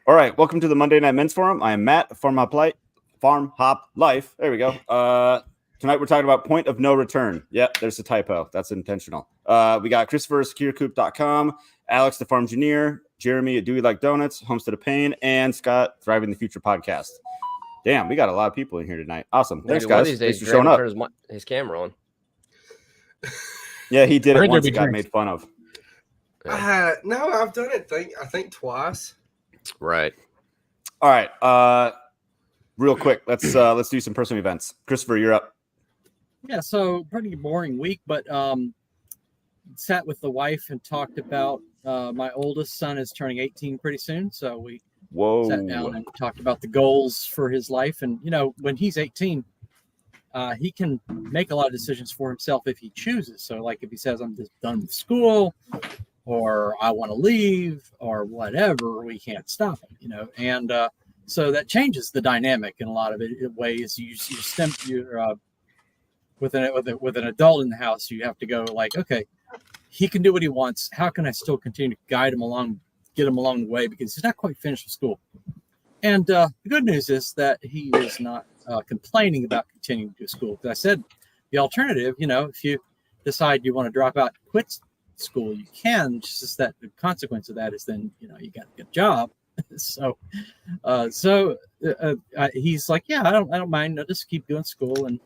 All right, welcome to the Monday Night Men's Forum. I am Matt, FarmHopLife. There we go. Tonight we're talking about point of no return. Yep, there's a typo. That's intentional. We got Christopher, SecureCoop.com, Alex, the Farmgineer, Jeremy at DeweyLikeDonuts, Homestead of Pain, and Scott, Thriving the Future podcast. Damn, we got a lot of people in here tonight. Awesome. Thanks, guys. Thanks for showing up. His camera on. Yeah, he did it once. He got made fun of. No, I've done it. I think twice. Right. All right. Real quick, let's do some personal events. Christopher, you're up. Yeah, so pretty boring week, but sat with the wife and talked about my oldest son is turning 18 pretty soon, so we sat down and talked about the goals for his life. And when he's 18, he can make a lot of decisions for himself if he chooses. So like if he says I'm just done with school, or I want to leave, or whatever, we can't stop him, And so that changes the dynamic in a lot of ways. With an adult in the house, you have to go like, okay, he can do what he wants. How can I still continue to guide him along, get him along the way, because he's not quite finished with school. And the good news is that he is not complaining about continuing to do school. Because I said the alternative, if you decide you want to drop out, quit school, you can. Just that the consequence of that is then you got to get a job. so he's like, yeah, I don't mind. I'll just keep doing school, and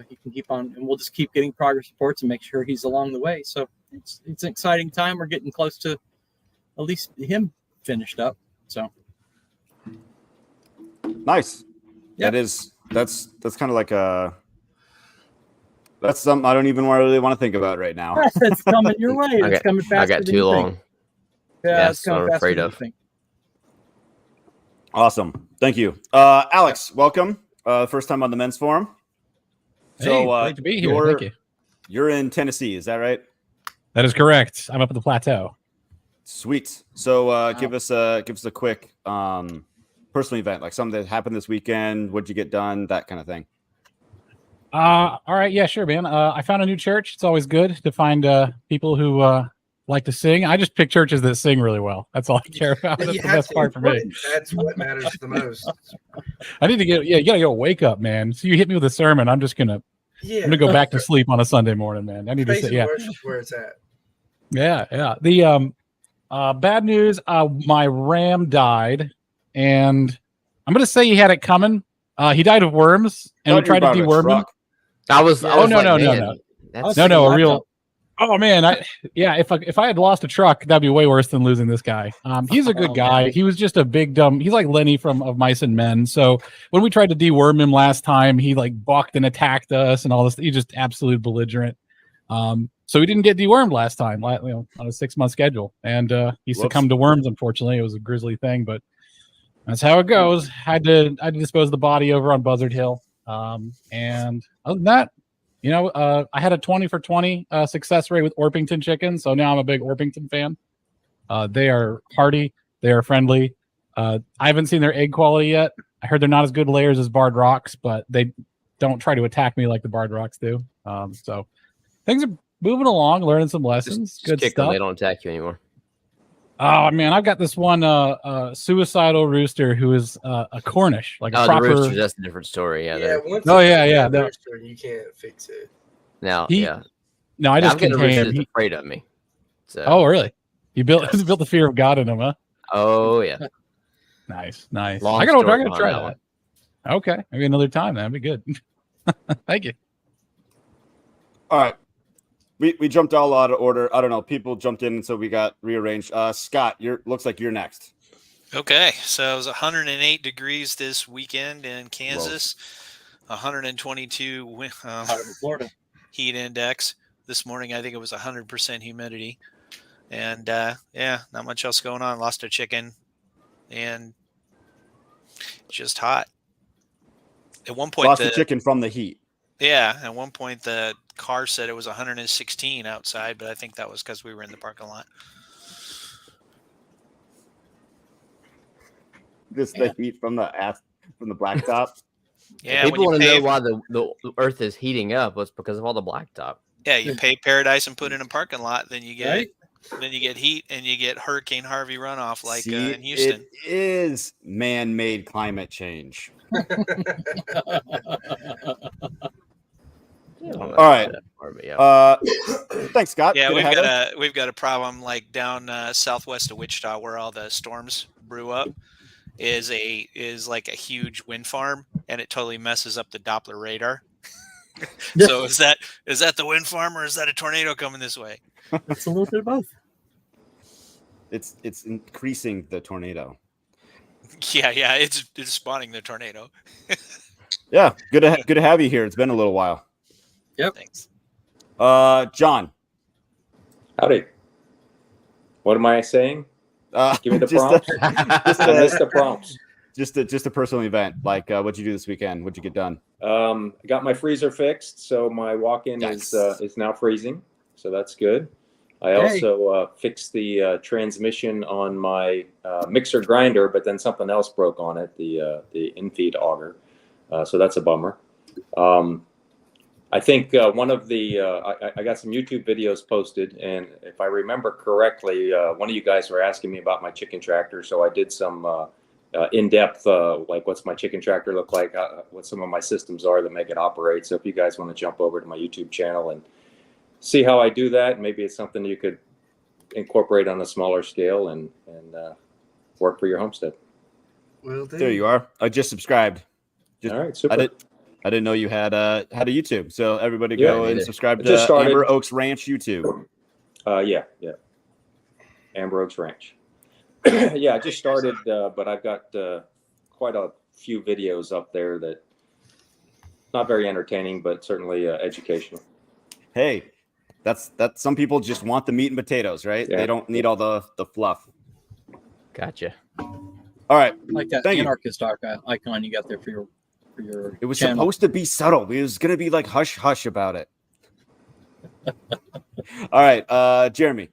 he can keep on, and we'll just keep getting progress reports and make sure he's along the way. So it's an exciting time. We're getting close to at least him finished up. So nice. Yep. That's kind of like that's something I don't even really want to think about right now. It's coming your way. It's coming faster. I got too long. Think. Yeah, it's coming faster afraid than of. you think. Awesome. Thank you. Alex, welcome. First time on the Men's Forum. So great to be here. Thank you. You're in Tennessee, is that right? That is correct. I'm up at the plateau. Sweet. So give us a quick personal event, like something that happened this weekend. What'd you get done? That kind of thing. All right. Yeah, sure, man. I found a new church. It's always good to find people who like to sing. I just pick churches that sing really well. That's all I care about. That's the best part for me. That's what matters the most. I need to you gotta go wake up, man. So you hit me with a sermon. I'm gonna go back to sleep on a Sunday morning, man. I need to say, where it's at. Yeah. The bad news, my ram died, and I'm gonna say he had it coming. He died of worms, and we tried to deworm him. No, a real. Oh man, if I had lost a truck, that'd be way worse than losing this guy. He's a good guy. Man. He was just a big dumb. He's like Lenny of Mice and Men. So when we tried to deworm him last time, he like balked and attacked us and all this. He's just absolute belligerent. So he didn't get dewormed last time, on a 6-month schedule, and he succumbed to worms. Unfortunately, it was a grisly thing, but that's how it goes. I had to dispose of the body over on Buzzard Hill. And other than that, I had a 20 for 20 success rate with Orpington chickens, so now I'm a big Orpington fan. They are hardy, they are friendly. I haven't seen their egg quality yet. I heard they're not as good layers as Barred Rocks, but they don't try to attack me like the Barred Rocks do. So things are moving along, learning some lessons. Good stuff. They don't attack you anymore. Oh man, I've got this one suicidal rooster who is a Cornish, like a proper. The rooster, that's a different story. Yeah. Rooster, you can't fix it. No, I just contain. He's afraid of me. So. Oh really? You built the fear of God in him, huh? Oh yeah. Nice. I'm gonna try that. Okay, maybe another time. That'd be good. Thank you. All right. We jumped all out of order. I don't know. People jumped in, and so we got rearranged. Scott, looks like you're next. Okay, so it was 108 degrees this weekend in Kansas, 122 Florida heat index. This morning, I think it was 100% humidity, and not much else going on. Lost a chicken, and just hot. At one point, lost the chicken from the heat. Yeah, at one point the car said it was 116 outside, but I think that was because we were in the parking lot. The heat from the blacktop. Yeah, people want to know why the Earth is heating up. It's because of all the blacktop. Yeah, you pay paradise and put in a parking lot, then you get Then you get heat and you get Hurricane Harvey runoff like See, in Houston. it is man-made climate change. All right. Thanks, Scott. Yeah, Good to we've have you. we've got a problem like down southwest of Wichita where all the storms brew up is like a huge wind farm, and it totally messes up the Doppler radar. So is that the wind farm or is that a tornado coming this way? It's a little bit of both. It's increasing the tornado. Yeah, it's spawning the tornado. Yeah, good to have you here. It's been a little while. Yep. Thanks. John. Howdy. What am I saying? Give me the just prompts. a I missed the prompts. Just a personal event. Like, what'd you do this weekend? What'd you get done? I got my freezer fixed, so my walk-in is now freezing, so that's good. I also fixed the transmission on my mixer grinder, but then something else broke on it, the in-feed auger. So that's a bummer. I think one of the I got some YouTube videos posted, and if I remember correctly, one of you guys were asking me about my chicken tractor, so I did some in-depth, like what's my chicken tractor look like, what some of my systems are that make it operate. So if you guys want to jump over to my YouTube channel and see how I do that, maybe it's something you could incorporate on a smaller scale and work for your homestead. Well, There you are. I just subscribed. All right, super. I didn't know you had a YouTube. So everybody go and subscribe to started. Amber Oaks Ranch YouTube. Yeah. Amber Oaks Ranch. Yeah, I just started, but I've got quite a few videos up there that not very entertaining, but certainly educational. Hey, that's some people just want the meat and potatoes, right? Yeah. They don't need all the fluff. Gotcha. All right. Like that Thank you. anarchist icon you got there for your It was channel. supposed to be subtle. It was gonna be like hush hush about it. All right, Jeremy.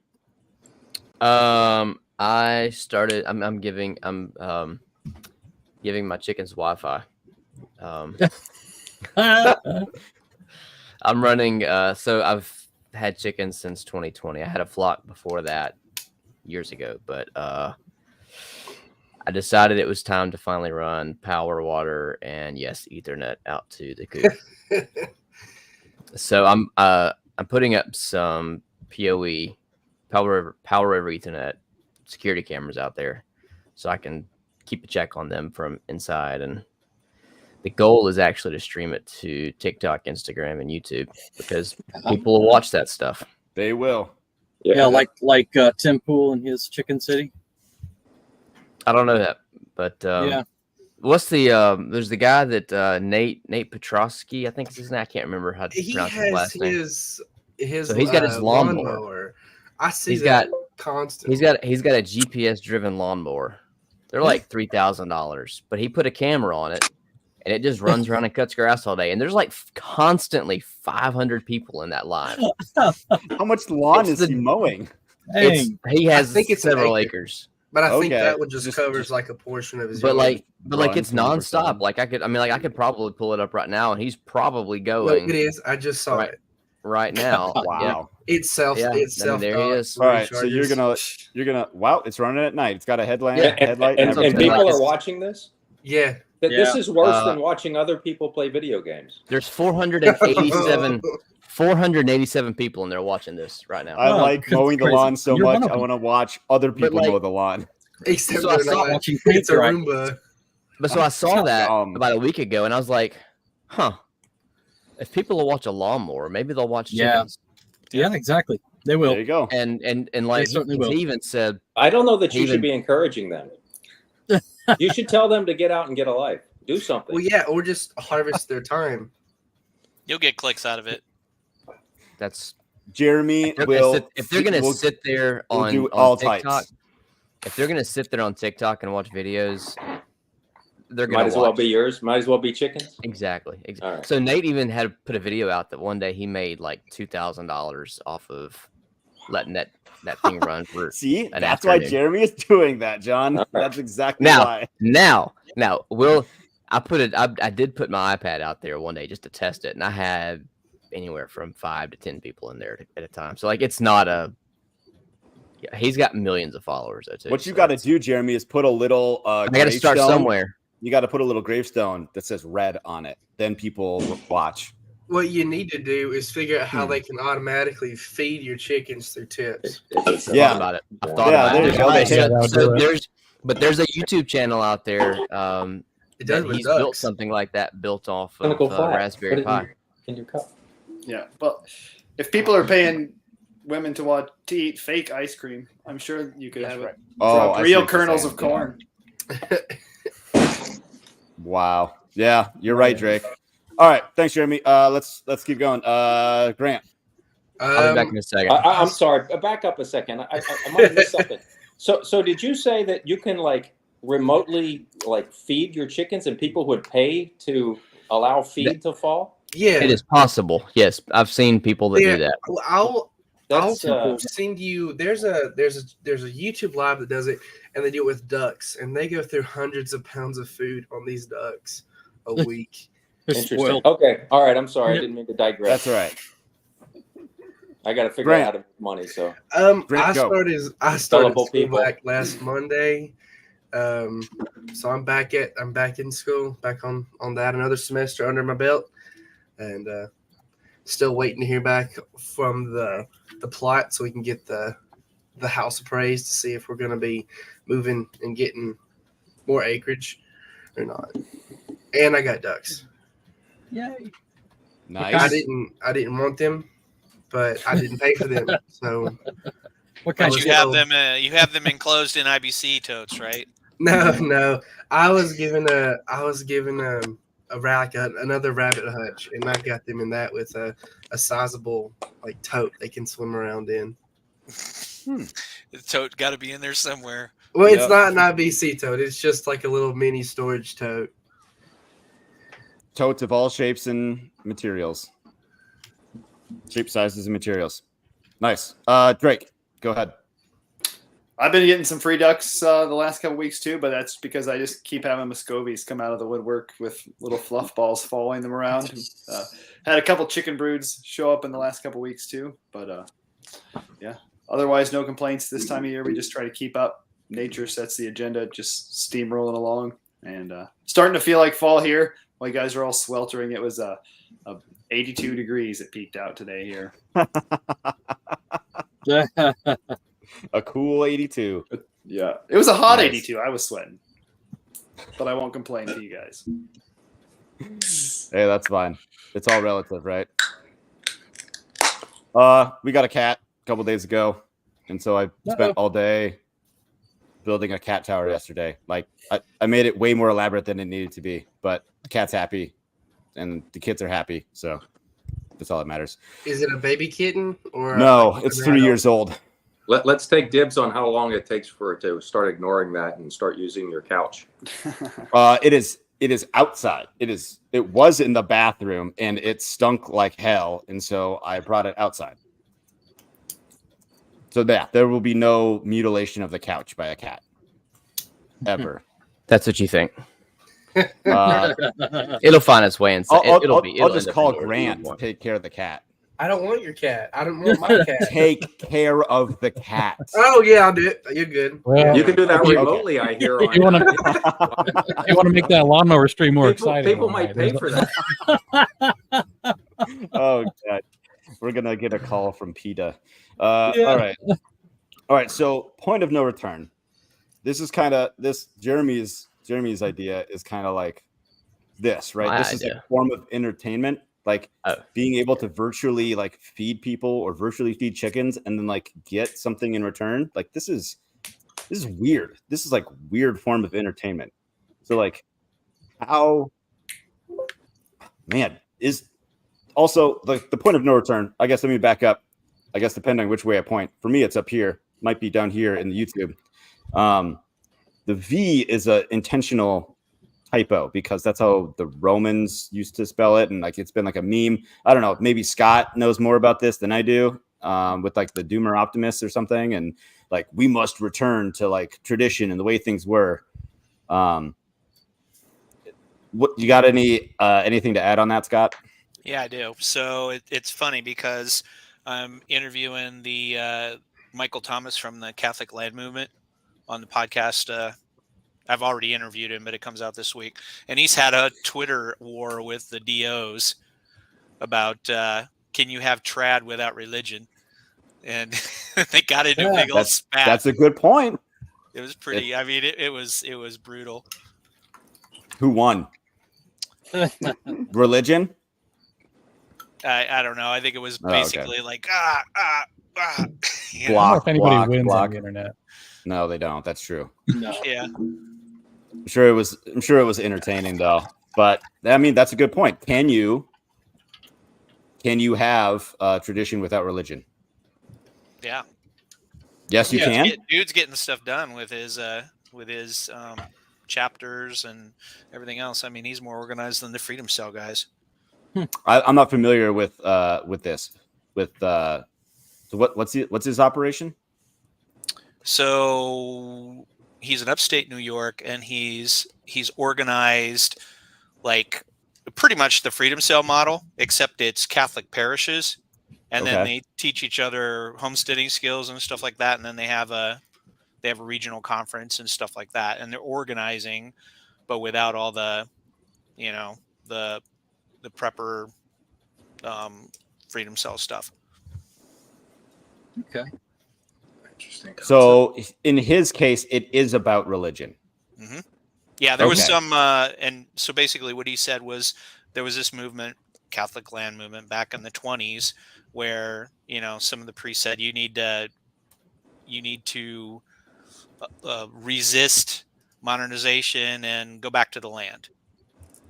I started. I'm giving my chickens Wi-Fi. I'm running. So I've had chickens since 2020. I had a flock before that years ago, but I decided it was time to finally run power, water, and yes, Ethernet out to the coop. So I'm putting up some PoE, power over Ethernet security cameras out there, so I can keep a check on them from inside. And the goal is actually to stream it to TikTok, Instagram, and YouTube because people will watch that stuff. They will. Yeah, like Tim Pool and his Chicken City. I don't know that, but Yeah. What's the there's the guy that Nate Petrosky, I think is his name. I can't remember how to He pronounce his last has name. his So he's got his lawnmower. I see He's that got constantly. he's got a GPS driven lawnmower. They're like $3,000, but he put a camera on it and it just runs around and cuts grass all day. And there's like constantly 500 people in that line. How much lawn is he mowing? He has I think it's an several acre. acres. But I think Okay. that would just covers like a portion of his. But yard. like it's 20%. nonstop. Like I could probably pull it up right now, and he's probably No, going it is. I just saw it. right now. Wow. It's self. Yeah, It's I mean, self. there he is. All right, so you're gonna wow, it's running at night. It's got a headlight. Yeah, headlight. and everything. people are watching this. Yeah. This is worse Uh, than watching other people play video games. There's 487 people in there watching this right now. I like mowing the crazy. lawn so You're one much. of I them. want to watch other people like- mow the lawn. Except So I they're saw not. watching It's a Pizza, right? Roomba. But so I saw that Dumb. about a week ago, and I was like, huh. If people will watch a lawnmower, maybe they'll watch Yeah. chickens. Yeah, exactly. They will. There you go. And like certainly he will. even said, I don't know that you Even- should be encouraging them. You should tell them to get out and get a life. Do something. Well, yeah, or just harvest their time. You'll get clicks out of it. that's Jeremy if they're will. gonna will- sit there we'll on, do on all TikTok, types. if they're gonna sit there on TikTok and watch videos, they're Might gonna as well watch. be yours. Might as well be chickens. Exactly. All right. So Nate even had put a video out that one day he made like $2,000 off of letting that thing run for See, an that's why afternoon. Jeremy is doing that, John. All right. That's exactly Now, why. now, I did put my iPad out there one day just to test it, and I had anywhere from 5 to 10 people in there at a time. So like, it's not a Yeah, he's got millions of followers. Though, too, What you so got to it's- do, Jeremy, is put a little. I got to start gravestone. somewhere. You got to put a little gravestone that says red on it. Then people will watch. What you need to do is figure out how they can automatically feed your chickens through tips. I've thought Yeah. about it. I've thought Yeah, about there it. you go. Okay, They Yeah, that would do it. there's a YouTube channel out there. It does That with he's built ducks. something like that, built off of Clinical flat. Raspberry Put it Pi. in your cup. Yeah, but if people are paying women to eat fake ice cream, I'm sure you could have it. Oh, Drop I see real what you're kernels saying. of corn. Wow. Yeah, you're right, Drake. All right, thanks, Jeremy. Let's keep going. Grant. I'll be back in a second. I'm sorry. Back up a second. I might have missed something. So did you say that you can like remotely like feed your chickens and people would pay to allow feed to fall? Yeah, It is possible. Yes, I've seen people that Yeah. do that. I'll That's send you. There's a YouTube live that does it, and they do it with ducks, and they go through hundreds of pounds of food on these ducks a week. interesting. Spoiled. Okay. All right. I'm sorry. I didn't mean to digress. That's all right. I got to figure Grant. out how to make money. So Grant, I go. started Gullible school people. back last Monday. So I'm back in school, back on that, another semester under my belt, and still waiting to hear back from the plot so we can get the house appraised to see if we're going to be moving and getting more acreage or not. And I got ducks. Yay. Nice. I didn't want them, but I didn't pay for them. So What kind I of was You have them enclosed in IBC totes, right? no. I was given a another rabbit hutch, and I got them in that with a sizable like tote they can swim around in. The tote got to be in there somewhere. Well, it's Yep. not an IBC tote. It's just like a little mini storage tote. Totes of all shapes and materials. Shape, sizes, and materials. Nice. Drake, go ahead. I've been getting some free ducks the last couple weeks too, but that's because I just keep having Muscovies come out of the woodwork with little fluff balls following them around. Had a couple chicken broods show up in the last couple weeks too, but yeah. Otherwise, no complaints this time of year. We just try to keep up. Nature sets the agenda, just steamrolling along, and starting to feel like fall here. While you guys are all sweltering, it was 82 degrees. It peaked out today here. A cool 82. Yeah, it was a hot Nice. 82. I was sweating, but I won't complain to you guys. Hey, that's fine. It's all relative, right? We got a cat a couple days ago, and so I spent all day building a cat tower yesterday. Like I made it way more elaborate than it needed to be, but the cat's happy and the kids are happy, so that's all that matters. Is it a baby kitten or No, it's 3 years old. let's take dibs on how long it takes for it to start ignoring that and start using your couch. It is outside. It was in the bathroom and it stunk like hell, and so I brought it outside. So yeah, there will be no mutilation of the couch by a cat ever. That's what you think. Uh, It'll find its way inside. It'll I'll just end up call indoors. Grant to take care of the cat. I don't want your cat. I don't want my cat. Take care of the cat. Oh yeah, I'll do it. You're good. Well, You can do that Okay. remotely, I hear. if you want to make that lawnmower stream more exciting. People might pay for that. Oh god, we're gonna get a call from PETA. All right. So point of no return. This is kind of Jeremy's idea is kind of like this, right? My This is idea. a form of entertainment, like being able to virtually like feed people or virtually feed chickens and then like get something in return. Like this is weird. This is like weird form of entertainment. So like how man is also like the point of no return. I guess let me back up. I guess depending on which way I point. For me, it's up here. Might be down here in the YouTube. The V is a intentional typo because that's how the Romans used to spell it, and like it's been like a meme. I don't know. Maybe Scott knows more about this than I do, with like the Doomer Optimists or something, and like we must return to like tradition and the way things were. What you got? Anything to add on that, Scott? Yeah, I do. So it's funny because I'm interviewing the Michael Thomas from the Catholic Land Movement on the podcast. I've already interviewed him, but it comes out this week. And he's had a Twitter war with the DOs about can you have trad without religion? And they got into a big old spat. That's a good point. It was pretty. I mean, it was brutal. Who won? Religion? I don't know. I think it was basically like you know? I don't know if anybody wins block. on the internet. No, they don't. That's true. No. Yeah. I'm sure it was entertaining though. But I mean, that's a good point. Can you have tradition without religion? Yeah. Yes, you can. Dude's getting stuff done with his chapters and everything else. I mean, he's more organized than the Freedom Cell guys. I'm not familiar with this. So what's his operation? So he's in upstate New York, and he's organized like pretty much the Freedom Cell model, except it's Catholic parishes, and then they teach each other homesteading skills and stuff like that, and then they have a regional conference and stuff like that, and they're organizing, but without all the, the prepper Freedom Cell stuff. Okay. Interesting. So in his case, it is about religion. Mm-hmm. Yeah, there was some, and so basically what he said was there was this movement, Catholic Land Movement, back in the 1920s, where some of the priests said you need to resist modernization and go back to the land.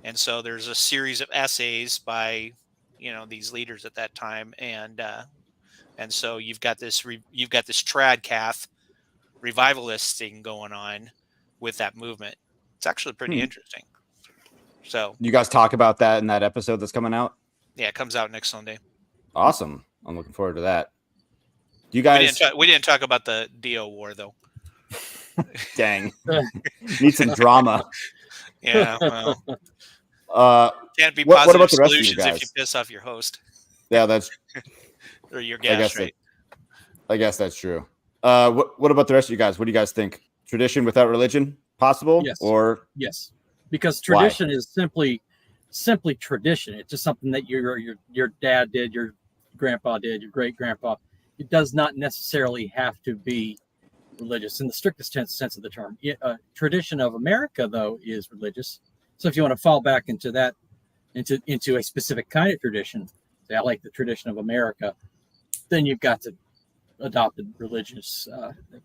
And so there's a series of essays by these leaders at that time, and so you've got this trad cath revivalist thing going on with that movement. It's actually pretty interesting. So you guys talk about that in that episode that's coming out? Yeah, it comes out next Sunday. Awesome. I'm looking forward to that. You guys, we didn't talk about the DO war though. Dang. Need some drama. Yeah. Well, can't be what positive about the rest of you solutions guys? if you piss off your host. Yeah, that's or your gas rate. I guess that's true. What about the rest of you guys? What do you guys think? Tradition without religion possible? Yes. Or yes, because tradition is simply tradition. It's just something that your dad did, your grandpa did, your great grandpa. It does not necessarily have to be religious in the strictest sense of the term. Tradition of America, though, is religious. So if you want to fall back into that, into a specific kind of tradition, say I like the tradition of America, then you've got to adopt a religious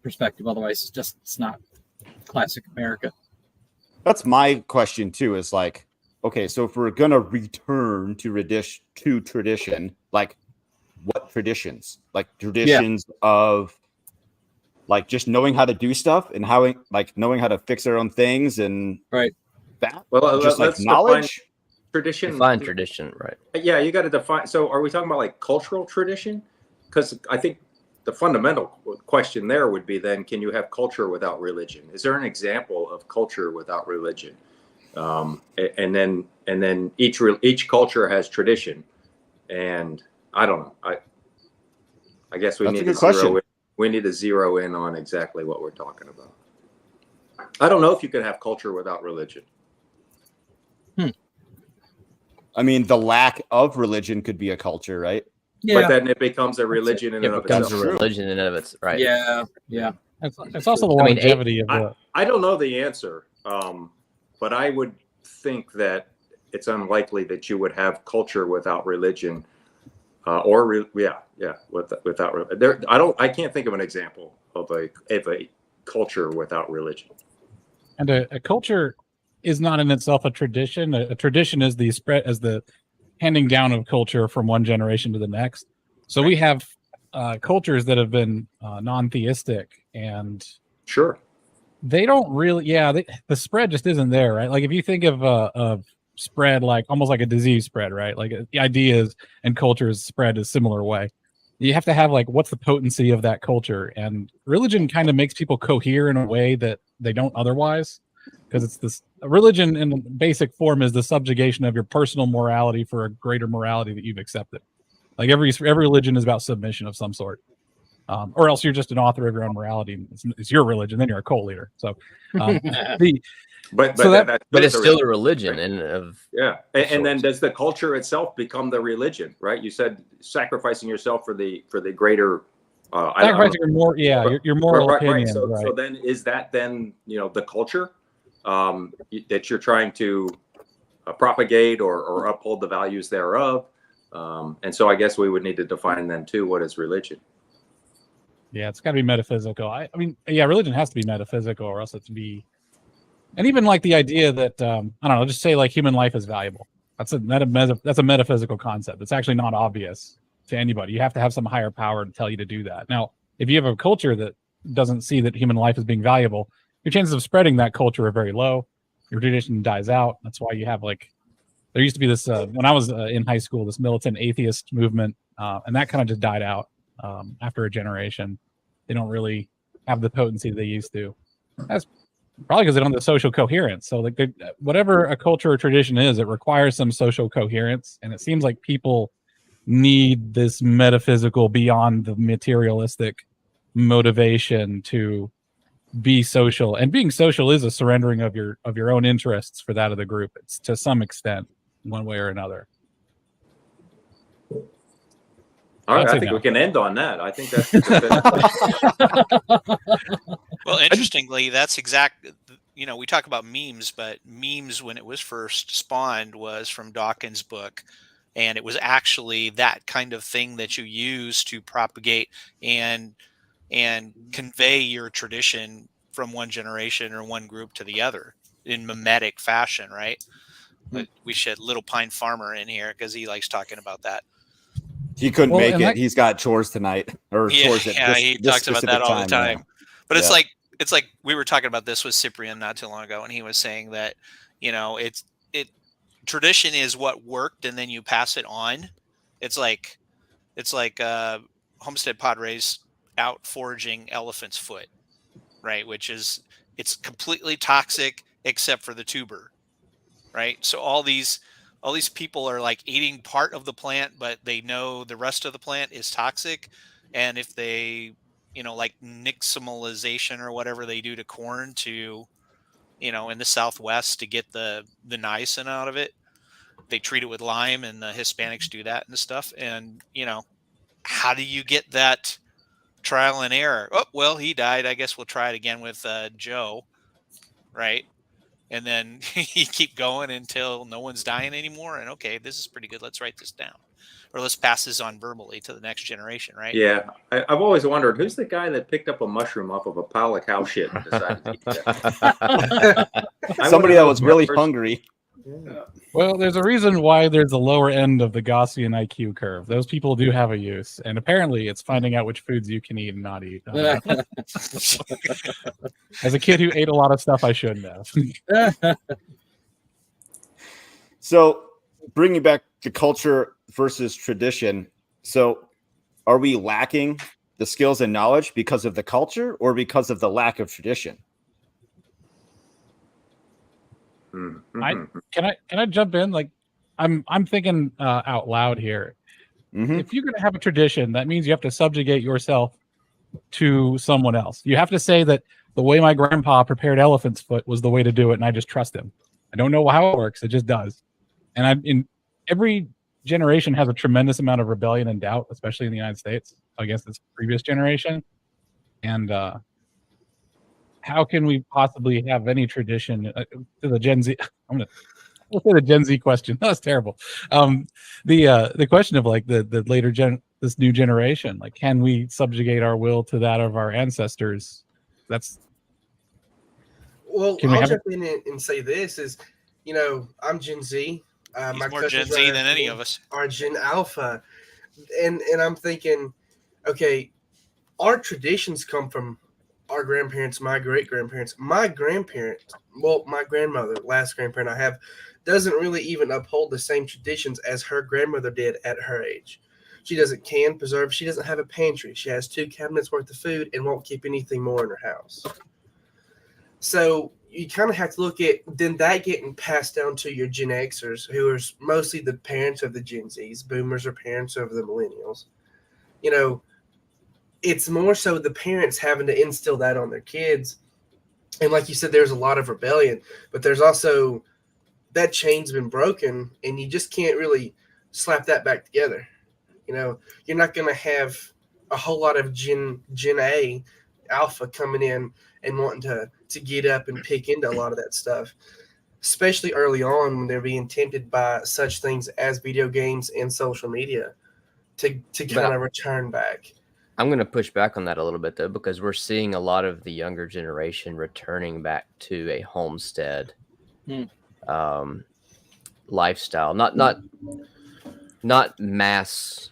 perspective. Otherwise, it's not classic America. that's my question too. Is like, okay, so if we're gonna return to tradition, like what traditions? Like traditions of like just knowing how to do stuff and how knowing how to fix our own things and that. Well, just like let's knowledge. Tradition. Define tradition, right? Yeah, you got to define. So, are we talking about like cultural tradition? Because I think the fundamental question there would be then: can you have culture without religion? Is there an example of culture without religion? And then each culture has tradition, and I don't know. I guess we That's need a good to question. we need to zero in on exactly what we're talking about. I don't know if you could have culture without religion. I mean, the lack of religion could be a culture, right? But then it becomes a religion in and of becomes itself. a religion in and of its right. Yeah. It's also the longevity of the. I don't know the answer, but I would think that it's unlikely that you would have culture without religion, without there. I can't think of an example of a culture without religion. And a culture is not in itself a tradition. A tradition is the handing down of culture from one generation to the next. So we have cultures that have been non-theistic, and sure, they don't really. Yeah, the spread just isn't there, right? Like if you think of spread like almost like a disease spread, right? Like the ideas and cultures spread a similar way. You have to have like what's the potency of that culture, and religion kind of makes people cohere in a way that they don't otherwise. Because it's this religion in basic form is the subjugation of your personal morality for a greater morality that you've accepted. Like every religion is about submission of some sort. or else you're just an author of your own morality. It's your religion, then you're a cult leader. So, But it's still a religion, and and then does the culture itself become the religion? Right? You said sacrificing yourself for the greater. Sacrificing your moral opinion. Right. So then is that then the culture that you're trying to propagate or uphold the values thereof? And so I guess we would need to define then too, what is religion? Yeah, it's got to be metaphysical. I mean, religion has to be metaphysical, or else it's be. And even like the idea that I don't know, just say like human life is valuable. That's a metaphysical concept. It's actually not obvious to anybody. You have to have some higher power to tell you to do that. Now, if you have a culture that doesn't see that human life is being valuable, your chances of spreading that culture are very low. Your tradition dies out. That's why you have there used to be this when I was in high school, this militant atheist movement, and that kind of just died out after a generation. They don't really have the potency they used to. That's probably because they don't have the social coherence. So whatever a culture or tradition is, it requires some social coherence. And it seems like people need this metaphysical beyond the materialistic motivation to be social. And being social is a surrendering of your own interests for that of the group. It's to some extent, one way or another. All right, I think we can end on that. I think that's well, interestingly, that's we talk about memes, but memes when it was first spawned was from Dawkins' book, and it was actually that kind of thing that you use to propagate and convey your tradition from one generation or one group to the other in mimetic fashion, right? But we should Little Pine Farmer in here because he likes talking about that. He couldn't make it. He's got chores tonight, chores. He talks about that all the time. But it's like we were talking about this with Cyprian not too long ago, and he was saying that tradition is what worked, and then you pass it on. It's like Homestead Padres out foraging elephant's foot, right? Which is it's completely toxic except for the tuber, right? So all these people are like eating part of the plant, but they know the rest of the plant is toxic. And if they, like nixtamalization or whatever they do to corn to, in the Southwest to get the niacin out of it, they treat it with lime, and the Hispanics do that and stuff. And, how do you get that trial and error? Oh, well, he died. I guess we'll try it again with Joe. Right. And then you keep going until no one's dying anymore. And okay, this is pretty good. Let's write this down, or let's pass this on verbally to the next generation, right? Yeah, I've always wondered who's the guy that picked up a mushroom off of a pile of cow shit and decided to eat that. Somebody that was really hungry. Yeah. Well, there's a reason why there's a lower end of the Gaussian IQ curve. Those people do have a use, and apparently it's finding out which foods you can eat and not eat. As a kid who ate a lot of stuff I shouldn't have. So, bringing back the culture versus tradition. So, are we lacking the skills and knowledge because of the culture or because of the lack of tradition? Can I jump in? Like, I'm thinking out loud here. Mm-hmm. If you're going to have a tradition, that means you have to subjugate yourself to someone else. You have to say that the way my grandpa prepared elephant's foot was the way to do it, and I just trust him. I don't know how it works; it just does. And in every generation has a tremendous amount of rebellion and doubt, especially in the United States, against this previous generation. And how can we possibly have any tradition to the Gen Z? We'll say the Gen Z question. That's terrible. The question of like the later this new generation, like, can we subjugate our will to that of our ancestors? I'll jump in and say this is, I'm Gen Z. He's more Gen Z than any of us. Are Gen Alpha, and I'm thinking, okay, our traditions come from our grandparents, my great-grandparents, my grandparents, my grandmother, last grandparent I have, doesn't really even uphold the same traditions as her grandmother did at her age. She doesn't can preserve. She doesn't have a pantry. She has 2 cabinets worth of food and won't keep anything more in her house. So you kind of have to look at then that getting passed down to your Gen Xers, who are mostly the parents of the Gen Zs. Boomers are parents of the millennials. it's more so the parents having to instill that on their kids. And like you said, there's a lot of rebellion, but there's also that chain's been broken, and you just can't really slap that back together. You know, you're not going to have a whole lot of Gen A alpha coming in and wanting to get up and pick into a lot of that stuff, especially early on when they're being tempted by such things as video games and social media to kind of return back. I'm going to push back on that a little bit, though, because we're seeing a lot of the younger generation returning back to a homestead lifestyle. Not mass.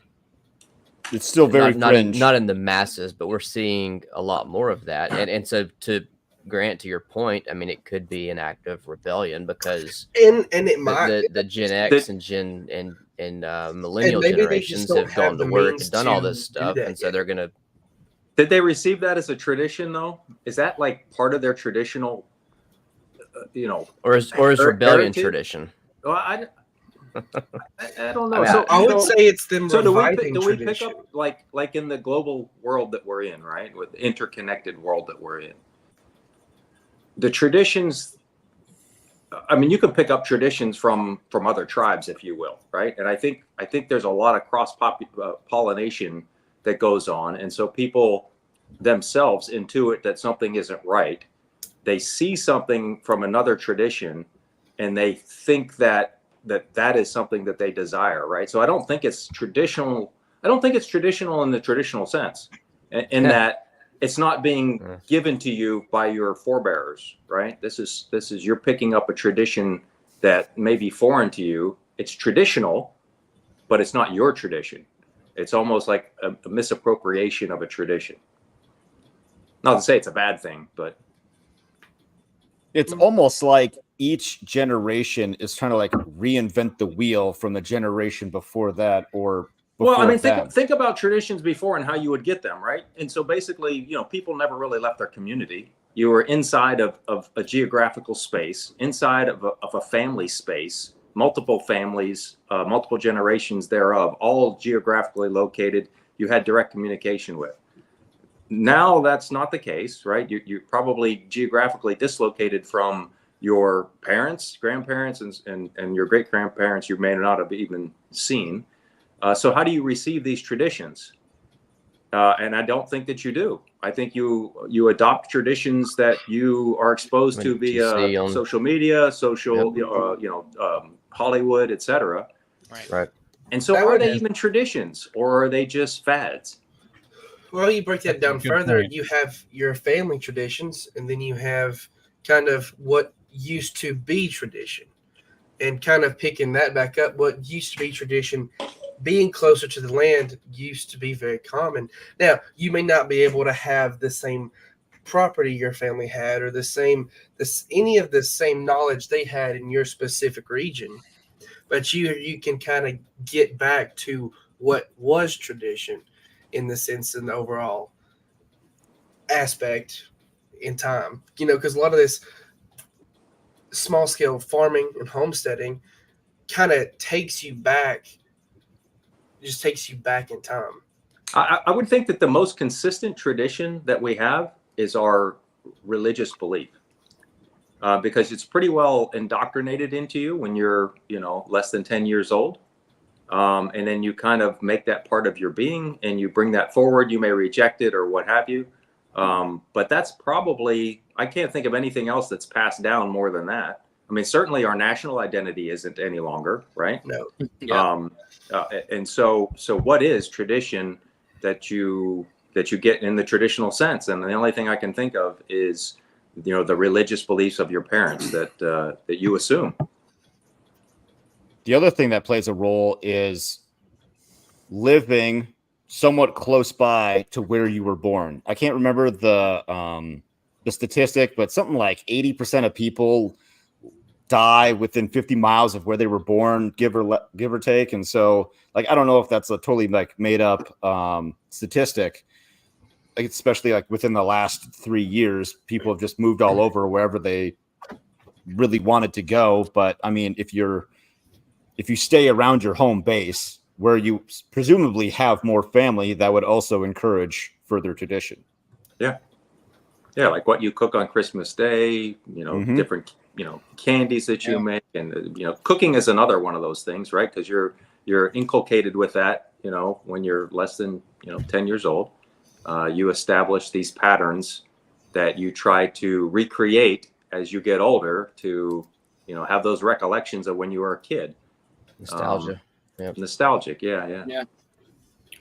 It's still very fringe. Not in the masses, but we're seeing a lot more of that. And so to Grant, to your point, I mean, it could be an act of rebellion because the Gen X and millennial generations have gone to work and done all this stuff, and so they're gonna. Did they receive that as a tradition, though? Is that like part of their traditional, or is rebellion tradition? Well, I don't know. So I would say it's them. So do we pick up like in the global world that we're in, right? With the interconnected world that we're in, the traditions. I mean, you can pick up traditions from other tribes, if you will, right? And I think there's a lot of cross pollination that goes on, and so people themselves intuit that something isn't right. They see something from another tradition, and they think that is something that they desire, right? So I don't think it's traditional. I don't think it's traditional in the traditional sense, in that it's not being given to you by your forebears, right? This is you're picking up a tradition that may be foreign to you. It's traditional, but it's not your tradition. It's almost like a misappropriation of a tradition. Not to say it's a bad thing, but it's almost like each generation is trying to like reinvent the wheel from the generation before that, or well, I mean, think about traditions before and how you would get them, right? And so basically, people never really left their community. You were inside of a geographical space, inside of a family space, multiple families, multiple generations thereof, all geographically located. You had direct communication with. Now that's not the case, right? You're probably geographically dislocated from your parents, grandparents, and your great-grandparents you may not have even seen. So how do you receive these traditions? And I don't think that you do. I think you adopt traditions that you are exposed to via social media, Hollywood, etc. Right. And so are they even traditions, or are they just fads? Well, you break that down further. You have your family traditions, and then you have kind of what used to be tradition, and kind of picking that back up. What used to be tradition, being closer to the land, used to be very common. Now, you may not be able to have the same property your family had, or any of the same knowledge they had in your specific region, but you can kind of get back to what was tradition in the sense and the overall aspect in time. Because a lot of this small scale farming and homesteading kind of takes you back in time. I would think that the most consistent tradition that we have is our religious belief, because it's pretty well indoctrinated into you when you're, less than 10 years old. And then you kind of make that part of your being and you bring that forward. You may reject it or what have you. But that's probably, I can't think of anything else that's passed down more than that. I mean, certainly our national identity isn't any longer, right? No. Yeah. And so what is tradition that you get in the traditional sense? And the only thing I can think of is, the religious beliefs of your parents that you assume. The other thing that plays a role is living somewhat close by to where you were born. I can't remember the statistic, but something like 80% of people die within 50 miles of where they were born, give or take. And so, I don't know if that's a totally made up statistic, especially within the last 3 years, people have just moved all over wherever they really wanted to go. But I mean, if you stay around your home base where you presumably have more family, that would also encourage further tradition. Yeah, like what you cook on Christmas Day, different, candies that you make. And, cooking is another one of those things, right? Because you're inculcated with that, when you're less than, 10 years old. You establish these patterns that you try to recreate as you get older to, have those recollections of when you were a kid. Nostalgia. Nostalgic. Yeah.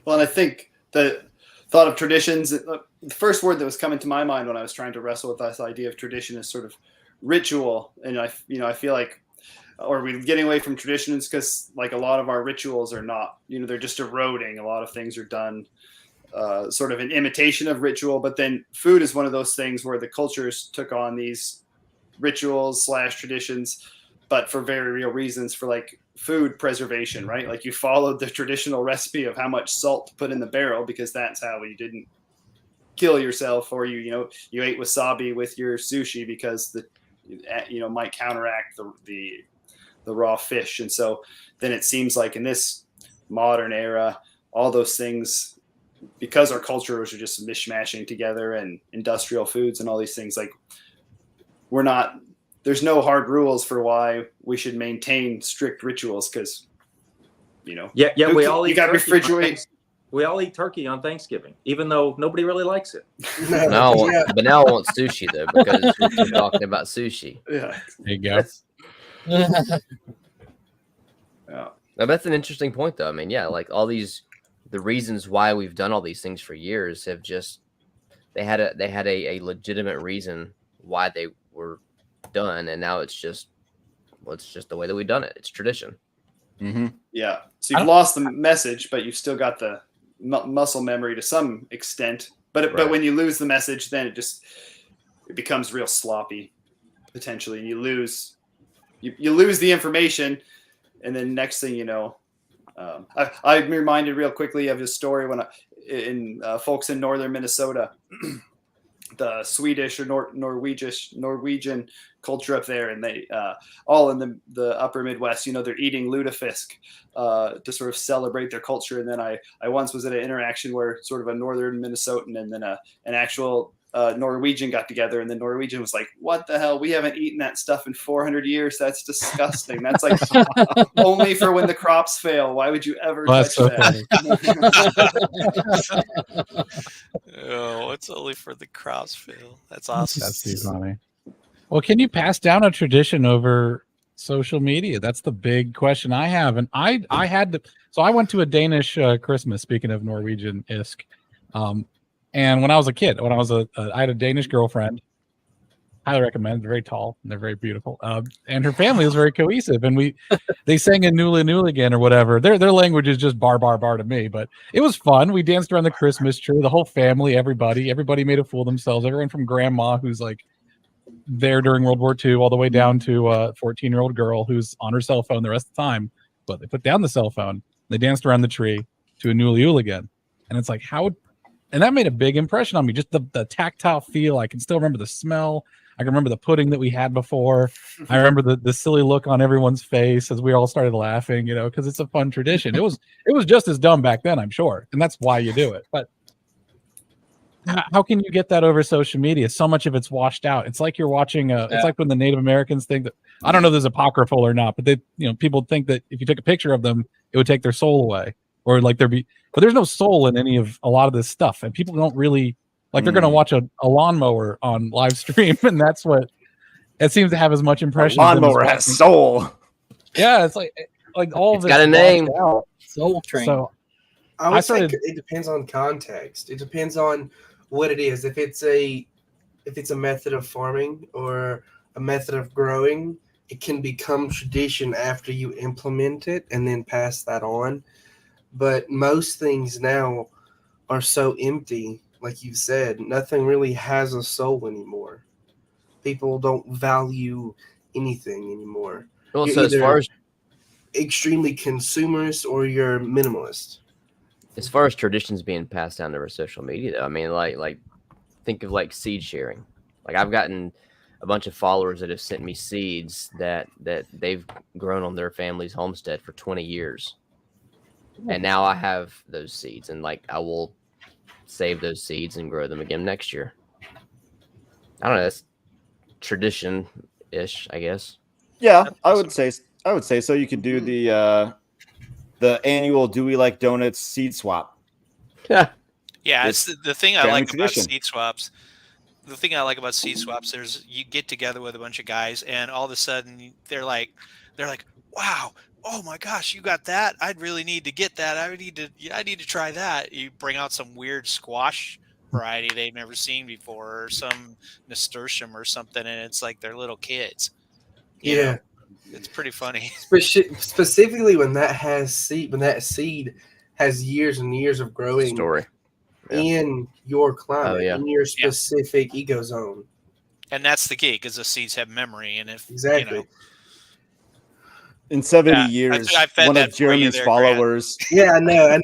Well, and I think the thought of traditions, the first word that was coming to my mind when I was trying to wrestle with this idea of tradition is sort of ritual. And I feel like, or we're getting away from traditions because like a lot of our rituals are not, they're just eroding. A lot of things are done sort of an imitation of ritual, but then food is one of those things where the cultures took on these rituals / traditions, but for very real reasons, for like food preservation, right? Like you followed the traditional recipe of how much salt to put in the barrel because that's how you didn't kill yourself, or you ate wasabi with your sushi because might counteract the raw fish. And so then it seems like in this modern era, all those things, because our cultures are just mishmashing together, and industrial foods and all these things, like there's no hard rules for why we should maintain strict rituals because, we all eat. You got to refrigerate. We all eat turkey on Thanksgiving, even though nobody really likes it. But now I want sushi though, because we're talking about sushi. Yeah, There you go. yeah. Now, that's an interesting point though. I mean, like all the reasons why we've done all these things for years have just they had a legitimate reason why they were done, and now it's just the way that we've done it. It's tradition. Mm-hmm. Yeah. So you've lost the message, but you've still got the muscle memory to some extent. But when you lose the message, then it becomes real sloppy potentially. You lose the information, and then next thing you know, I'm reminded real quickly of a story when folks in northern Minnesota, the Swedish or Norwegian culture up there, and they all in the upper Midwest, they're eating lutefisk to sort of celebrate their culture. And then I once was at an interaction where sort of a northern Minnesotan and then an actual Norwegian got together, and the Norwegian was like, "What the hell? We haven't eaten that stuff in 400 years. That's disgusting. That's like only for when the crops fail. Why would you ever touch that?" Oh, it's only for the crops fail. That's awesome. That's too funny. Well, can you pass down a tradition over social media? That's the big question I have. And I had to. So I went to a Danish Christmas. Speaking of Norwegian-esque. And when I was a kid, I had a Danish girlfriend. Highly recommend. They're very tall and they're very beautiful. And her family was very cohesive. And they sang in Nuligan or whatever. Their language is just bar to me, but it was fun. We danced around the Christmas tree, the whole family, everybody made a fool of themselves. Everyone from grandma who's like there during World War II all the way down to a 14-year-old girl who's on her cell phone the rest of the time. But they put down the cell phone. They danced around the tree to a Nuligan. And it's like, and that made a big impression on me. Just the tactile feel. I can still remember the smell. I can remember the pudding that we had before. I remember the silly look on everyone's face as we all started laughing, because it's a fun tradition. It was just as dumb back then, I'm sure. And that's why you do it. But how can you get that over social media? So much of it's washed out. It's like you're watching it's like when the Native Americans think that, I don't know if this is apocryphal or not, but people think that if you took a picture of them, it would take their soul away. Or like but there's no soul in a lot of this stuff, and people don't really they're going to watch a lawnmower on live stream, and that's what it seems to have as much impression. Lawnmower has soul. Yeah, it's like all it's of got a name. Soul Train. So I would say it depends on context. It depends on what it is. If it's a method of farming or a method of growing, it can become tradition after you implement it and then pass that on. But most things now are so empty, like you've said, nothing really has a soul anymore. People don't value anything anymore. Well, so as far as extremely consumerist or you're minimalist. As far as traditions being passed down over social media, though, I mean, like think of like seed sharing. Like I've gotten a bunch of followers that have sent me seeds that they've grown on their family's homestead for 20 years. And now I have those seeds, and like I will save those seeds and grow them again next year. I don't know. That's tradition-ish, I guess. Yeah, That's I awesome. would say so. You could do the annual Dewey Like Donuts seed swap. Yeah. Yeah, It's it's the thing I family like tradition. about seed swaps. The thing I like about seed swaps, there's you get together with a bunch of guys, and all of a sudden they're like, wow, oh my gosh, you got that? I'd really need to get that. I need to try that. You bring out some weird squash variety they've never seen before, or some nasturtium or something, and it's like they're little kids. You know? It's pretty funny. Specifically when that seed has years and years of growing Story. Yeah. in your climate, in your specific ecozone. And that's the key, because the seeds have memory, and if Exactly. In 70 years, I fed one that of for you Jeremy's there, followers. Yeah, I know.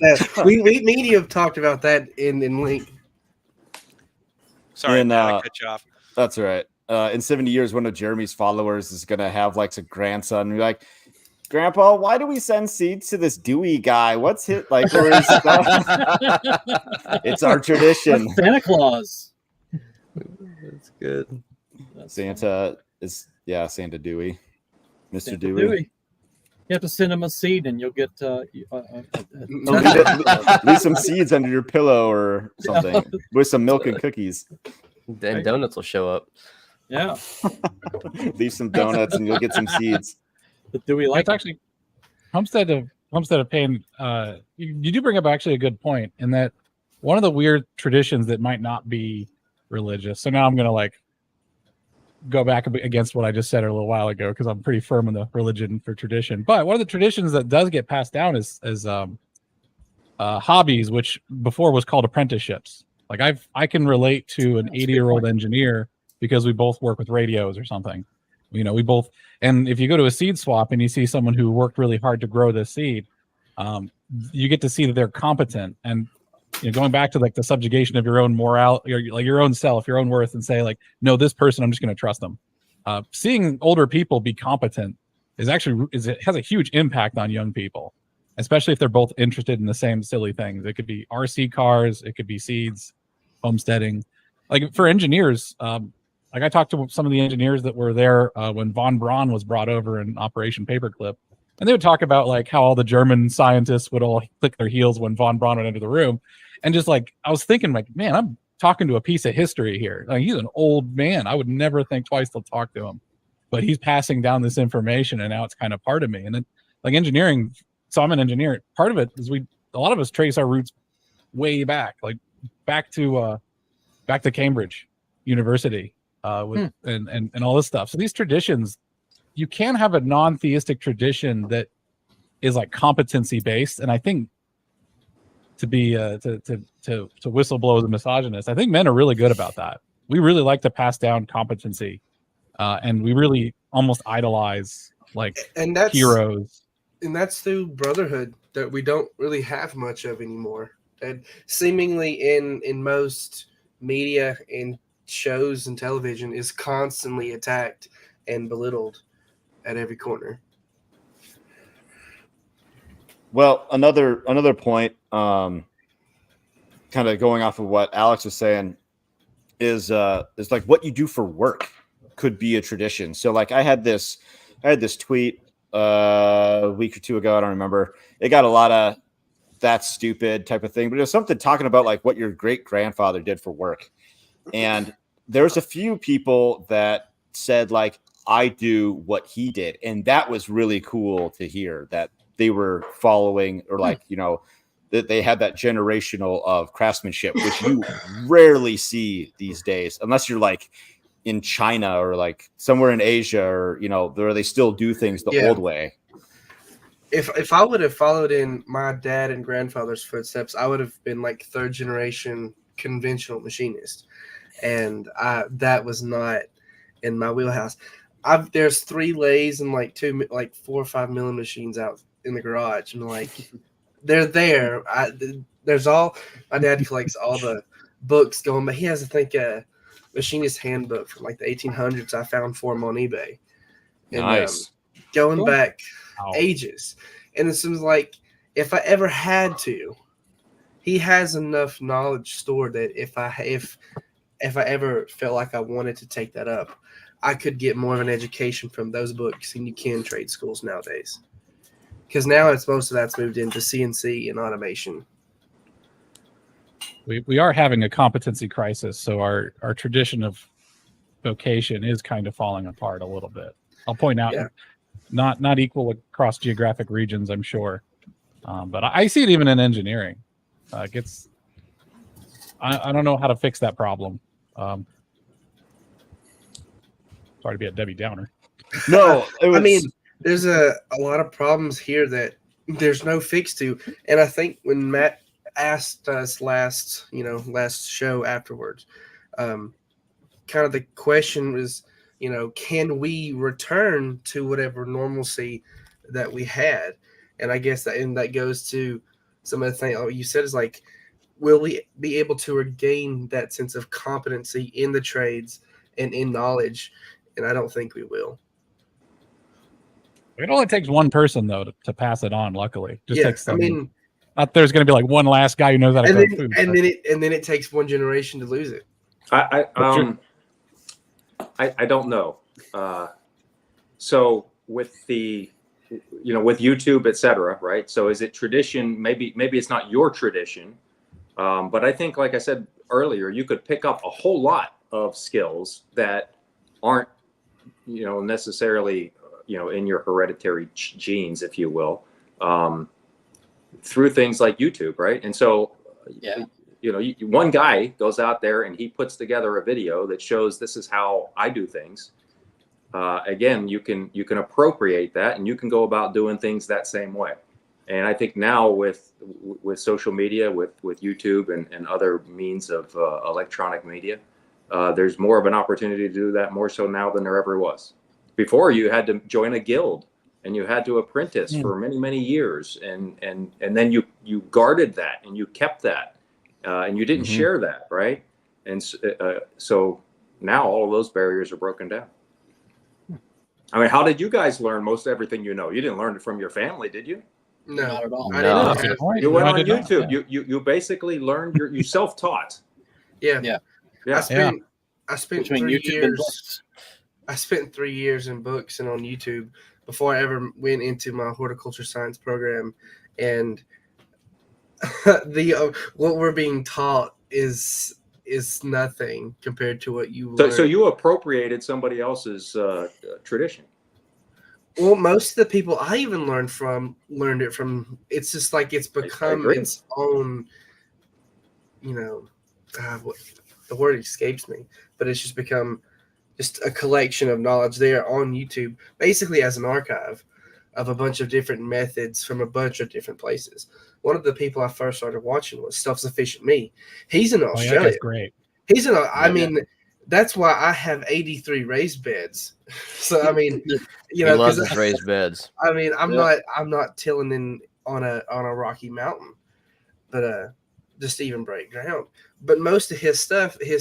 We me and you have talked about that in Link. Sorry, Matt, I cut you off. That's all right. In 70 years, one of Jeremy's followers is gonna have like a grandson. And you're like, Grandpa, why do we send seeds to this Dewey guy? What's his like? Where is It's our tradition. Santa Claus. That's good. Santa is Santa Dewey, Mr. Santa Dewey. You have to send him a seed, and you'll get leave some seeds under your pillow or something with some milk and cookies. Then donuts will show up. Yeah. Leave some donuts, and you'll get some seeds. But do we like? That's actually Homestead of Pain. You do bring up actually a good point in that one of the weird traditions that might not be religious. So now I'm gonna like go back against what I just said a little while ago because I'm pretty firm in the religion for tradition. But one of the traditions that does get passed down is hobbies, which before was called apprenticeships. Like I can relate to an 80-year-old engineer because we both work with radios or something. You know, we both, and if you go to a seed swap and you see someone who worked really hard to grow this seed, you get to see that they're competent. And going back to like the subjugation of your own morale, your own self, your own worth, and say like, no, this person, I'm just going to trust them. Seeing older people be competent it has a huge impact on young people, especially if they're both interested in the same silly things. It could be RC cars, it could be seeds, homesteading. Like for engineers, like I talked to some of the engineers that were there when von Braun was brought over in Operation Paperclip, and they would talk about like how all the German scientists would all click their heels when von Braun would enter the room. And just like, I was thinking like, man, I'm talking to a piece of history here. Like he's an old man. I would never think twice to talk to him, but he's passing down this information and now it's kind of part of me. And then like engineering, so I'm an engineer. Part of it is a lot of us trace our roots way back, like back to Cambridge University and all this stuff. So these traditions, you can have a non-theistic tradition that is like competency based. And I think to whistleblow as a misogynist, I think men are really good about that. We really like to pass down competency, and we really almost idolize like heroes. And that's through brotherhood that we don't really have much of anymore. And seemingly in most media and shows and television is constantly attacked and belittled at every corner. Well, another point, kind of going off of what Alex was saying, is like what you do for work could be a tradition. So like I had this tweet a week or two ago. I don't remember. It got a lot of that's stupid type of thing, but it was something talking about like what your great grandfather did for work. And there's a few people that said like, I do what he did. And that was really cool to hear that they were following, or like, that they had that generational of craftsmanship, which you rarely see these days, unless you're like in China or like somewhere in Asia, or, where they still do things the old way. If I would have followed in my dad and grandfather's footsteps, I would have been like third generation conventional machinist. And that was not in my wheelhouse. There's 3 lathes and like 4 or 5 milling machines out in the garage, and like they're there. There's all my dad collects all the books going, but he has, I think, a machinist handbook from like the 1800s. I found for him on eBay. And, nice. Going back ages, and it seems like if I ever had to he has enough knowledge stored that if I ever felt like I wanted to take that up, I could get more of an education from those books than you can trade schools nowadays. Because now most of that's moved into CNC and automation. We are having a competency crisis, so our tradition of vocation is kind of falling apart a little bit. I'll point out, not equal across geographic regions, I'm sure, but I see it even in engineering. I don't know how to fix that problem. Sorry to be a Debbie Downer. No, I mean, there's a lot of problems here that there's no fix to, and I think when Matt asked us last show afterwards, kind of the question was, can we return to whatever normalcy that we had? And I guess that goes to some of the things you said is like, will we be able to regain that sense of competency in the trades and in knowledge? And I don't think we will. It only takes one person though to pass it on. Luckily, takes some. I mean, not there's going to be like one last guy who knows how to cook food. And then it takes one generation to lose it. I don't know. So with with YouTube, etc., right? So is it tradition? Maybe it's not your tradition, but I think, like I said earlier, you could pick up a whole lot of skills that aren't, necessarily, in your hereditary genes, if you will, through things like YouTube, right? And so, one guy goes out there and he puts together a video that shows this is how I do things. Again, you can appropriate that and you can go about doing things that same way. And I think now with social media, with YouTube and other means of electronic media, there's more of an opportunity to do that, more so now than there ever was. Before, you had to join a guild and you had to apprentice for many, many years, and then you guarded that and you kept that, and you didn't share that, right? And so now all of those barriers are broken down. I mean, how did you guys learn most everything you know? You didn't learn it from your family, did you? No, Not at all. I didn't. You went on YouTube. You basically learned. You self-taught. Yeah. I spent Between 3 YouTube and years. books. I spent 3 years in books and on YouTube before I ever went into my horticulture science program, and what we're being taught is nothing compared to what you learn. So you appropriated somebody else's tradition. Well, most of the people I even learned it from. It's just like it's become its own. The word escapes me, but it's just become just a collection of knowledge there on YouTube, basically as an archive of a bunch of different methods from a bunch of different places. One of the people I first started watching was Self-Sufficient Me. He's in Australia. Oh, yeah, that's great. He's in. I mean, that's why I have 83 raised beds. So I mean, he loves his raised beds. I mean, I'm not tilling on a rocky mountain, but just to even break ground. But most of his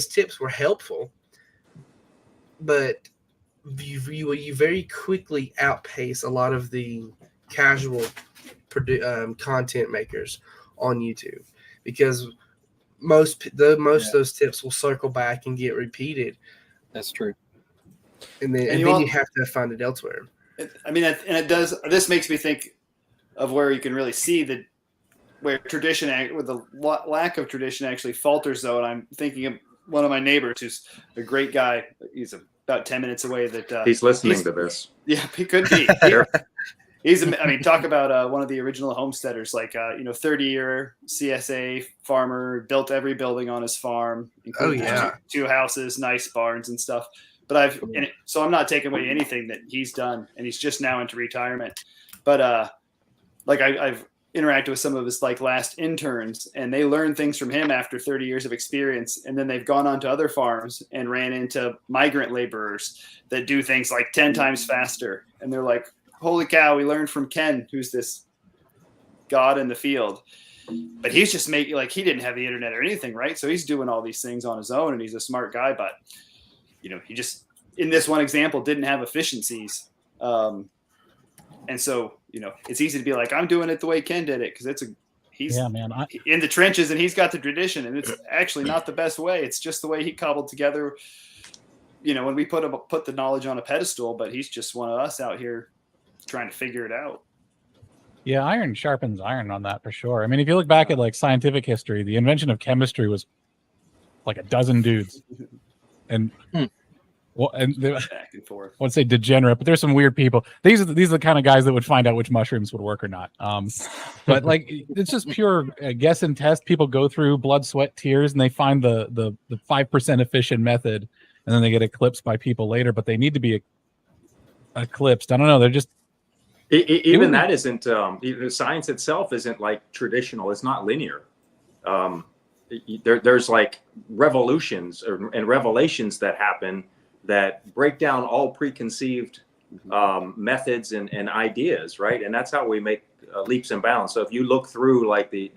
tips were helpful. But you very quickly outpace a lot of the casual content makers on YouTube, because most of those tips will circle back and get repeated. That's true. And then you have to find it elsewhere. I mean, and it does. This makes me think of where you can really see where tradition, with the lack of tradition, actually falters. Though, and I'm thinking of one of my neighbors who's a great guy. He's about 10 minutes away. He's listening to this. Yeah, he could be. Talk about one of the original homesteaders, 30-year CSA farmer, built every building on his farm, including two houses, nice barns and stuff. But so I'm not taking away anything that he's done, and he's just now into retirement. But I've interacted with some of his last interns, and they learned things from him after 30 years of experience, and then they've gone on to other farms and ran into migrant laborers that do things 10 times faster, and they're like, holy cow, we learned from Ken, who's this god in the field. But he's just making, he didn't have the internet or anything, right? So he's doing all these things on his own, and he's a smart guy, but he just, in this one example, didn't have efficiencies. And so, it's easy to be like, I'm doing it the way Ken did it, because he's Yeah, man. in the trenches and he's got the tradition, and it's actually not the best way. It's just the way he cobbled together. When we put the knowledge on a pedestal, but he's just one of us out here trying to figure it out. Yeah, iron sharpens iron on that for sure. I mean, if you look back at like scientific history, the invention of chemistry was like a dozen dudes, and Back and forth. I would say degenerate, but there's some weird people. These are the kind of guys that would find out which mushrooms would work or not. But like it's just pure guess and test. People go through blood, sweat, tears, and they find the 5% efficient method, and then they get eclipsed by people later. But they need to be eclipsed. I don't know. They're just even that isn't science itself isn't like traditional. It's not linear. There's like revolutions and revelations that happen that break down all preconceived methods and ideas, right? And that's how we make leaps and bounds. So if you look through like the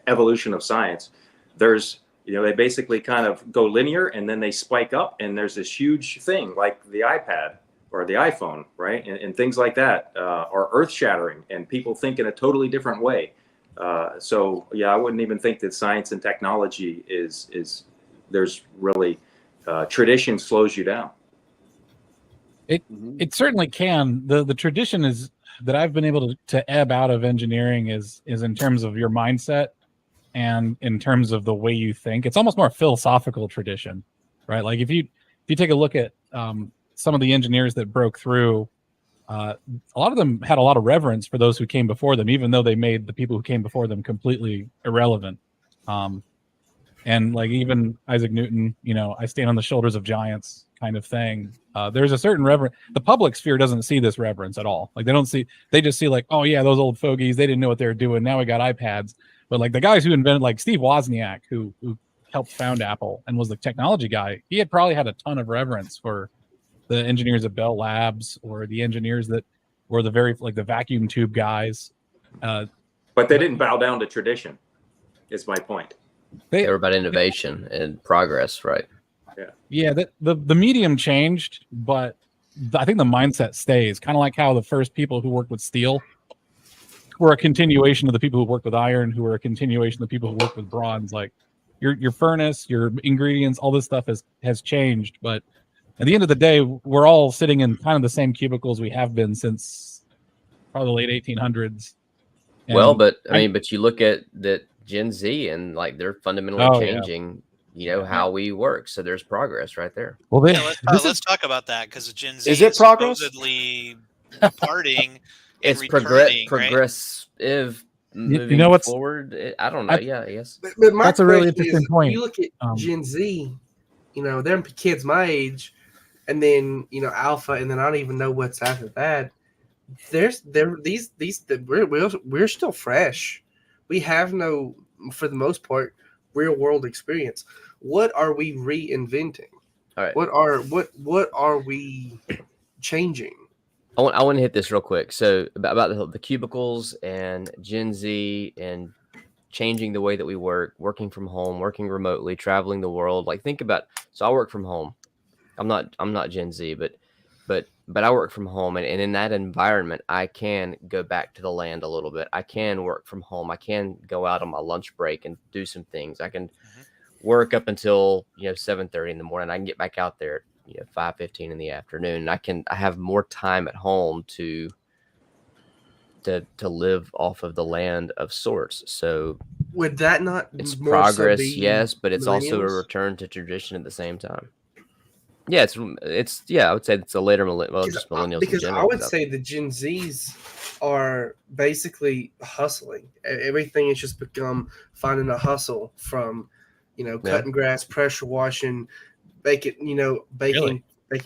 evolution of science, there's they basically kind of go linear and then they spike up, and there's this huge thing like the iPad or the iPhone, right? And things like that are earth shattering, and people think in a totally different way. So yeah, I wouldn't even think that science and technology is there's really tradition slows you down. It certainly can. The tradition is that I've been able to ebb out of engineering is in terms of your mindset and in terms of the way you think. It's almost more a philosophical tradition, right? Like if you take a look at some of the engineers that broke through, a lot of them had a lot of reverence for those who came before them, even though they made the people who came before them completely irrelevant. And like even Isaac Newton, I stand on the shoulders of giants kind of thing. There's a certain reverence. The public sphere doesn't see this reverence at all. Like they just see like, oh yeah, those old fogies, they didn't know what they were doing. Now we got iPads. But like the guys who invented, like Steve Wozniak, who helped found Apple and was the technology guy, he had probably had a ton of reverence for the engineers at Bell Labs or the engineers that were the vacuum tube guys. But they didn't bow down to tradition, is my point. They were about innovation and progress, right? Yeah, the medium changed, but I think the mindset stays. Kind of like how the first people who worked with steel were a continuation of the people who worked with iron, who were a continuation of the people who worked with bronze. Like your furnace, your ingredients, all this stuff has changed, but at the end of the day, we're all sitting in kind of the same cubicles we have been since probably the late 1800s. And but you look at that Gen Z and like they're fundamentally changing, how we work. So there's progress right there. Well, let's talk about that, because Gen Z is it progress? Supposedly departing. It's progressive. Moving what's forward. I don't know. Yeah, I guess But my that's a really question interesting is, point. You look at Gen Z, they're kids my age, and then Alpha, and then I don't even know what's after that. We're still fresh. We have no, for the most part, real world experience. What are we reinventing? All right. What are we changing? I want to hit this real quick. So about the cubicles and Gen Z and changing the way that we work, working from home, working remotely, traveling the world. Like think about. So I work from home. I'm not Gen Z, but I work from home, and in that environment, I can go back to the land a little bit. I can work from home. I can go out on my lunch break and do some things. I can work up until 7:30 in the morning. I can get back out there at 5:15 in the afternoon. I have more time at home to live off of the land of sorts. So would that not? It's progress, yes, but it's also a return to tradition at the same time. Yeah, I would say it's a later just millennials. Because I would say the Gen Zs are basically hustling. Everything has just become finding a hustle from, cutting grass, pressure washing, baking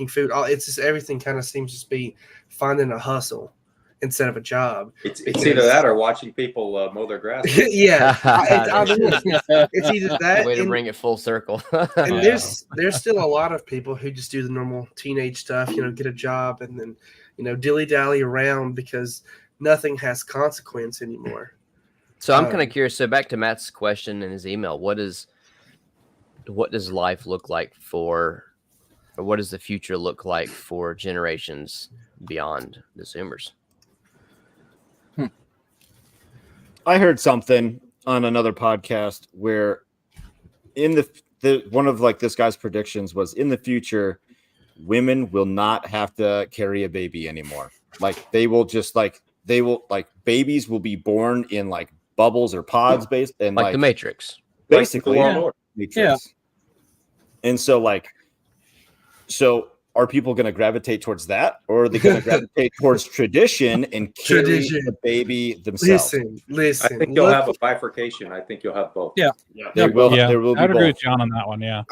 food. It's just everything kind of seems to be finding a hustle instead of a job. It's either that or watching people mow their grass. Yeah, it's either that. Way to bring it full circle. And there's still a lot of people who just do the normal teenage stuff, get a job and then, dilly-dally around because nothing has consequence anymore. So I'm kind of curious. So back to Matt's question in his email, what does life look like or what does the future look like for generations beyond the Zoomers? I heard something on another podcast where in the one of like this guy's predictions was in the future, women will not have to carry a baby anymore. Like they will babies will be born in like bubbles or pods based and like the Matrix. Basically, Like Matrix. Yeah. And so are people going to gravitate towards that, or are they going to gravitate towards tradition and carry the baby themselves? Listen. I think you'll have a bifurcation. I think you'll have both. Yeah. There will be I'd agree both. with John on that one. Yeah.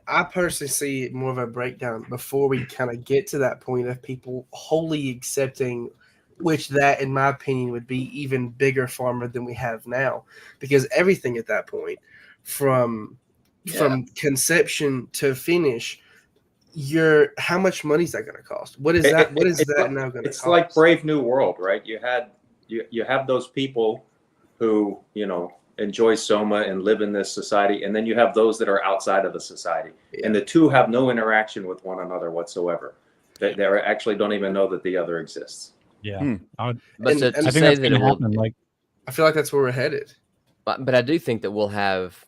I personally see more of a breakdown before we kind of get to that point of people wholly accepting, which that, in my opinion, would be even bigger farmer than we have now, because everything at that point, from conception to finish, how much money is that going to cost? What is that? What is that now going to cost? It's like Brave New World, right? You have those people who enjoy Soma and live in this society, and then you have those that are outside of the society, and the two have no interaction with one another whatsoever. They actually don't even know that the other exists. Yeah, But I think that's going to happen. Like, I feel like that's where we're headed. But I do think that we'll have,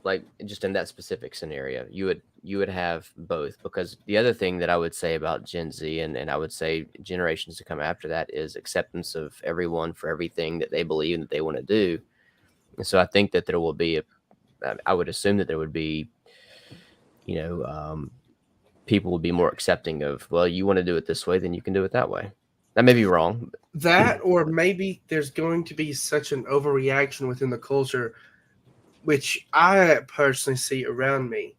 like, just in that specific scenario, you would have both, because the other thing that I would say about Gen Z and I would say generations to come after that is acceptance of everyone for everything that they believe and that they want to do. And so I think that there will be I would assume that there would be, people would be more accepting of, well, you want to do it this way, then you can do it that way. That may be wrong. That, or maybe there's going to be such an overreaction within the culture, which I personally see around me,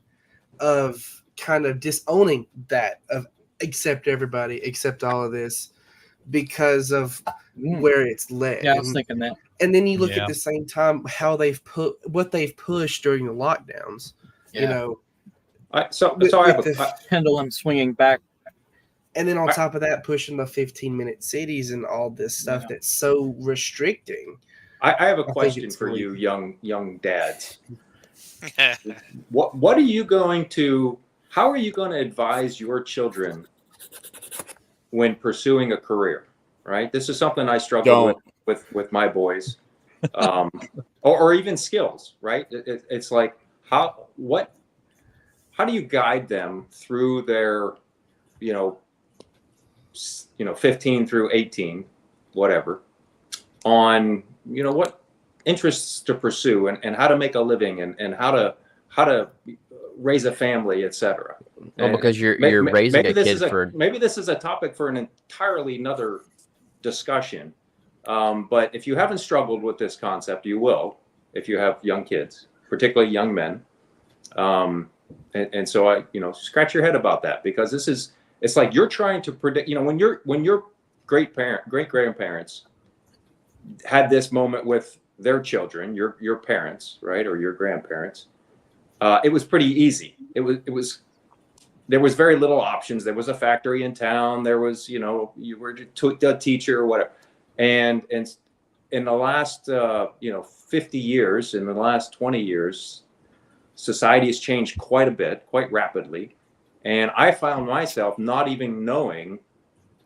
of kind of disowning that, of accept everybody, accept all of this, because of where it's led. Yeah, I was thinking that. And then you look at the same time how what they've pushed during the lockdowns. So I have the pendulum swinging back. And then on top of that, pushing the 15-minute cities and all this stuff that's so restricting. I have a question for you, young dads. How are you going to advise your children when pursuing a career? Right, this is something I struggle with my boys, or even skills. Right, it's like how do you guide them through their 15 through 18, whatever, on what interests to pursue and how to make a living and how to raise a family, etc. Well, because you're raising a kid for maybe this is a topic for an entirely another discussion. But if you haven't struggled with this concept, you will if you have young kids, particularly young men. And so I scratch your head about that, because it's like you're trying to predict. When your great grandparents had this moment with their children, your parents, right, or your grandparents, it was pretty easy. There was very little options. There was a factory in town. There was, you were a teacher or whatever. And in the last, 50 years, in the last 20 years, society has changed quite a bit, quite rapidly. And I found myself not even knowing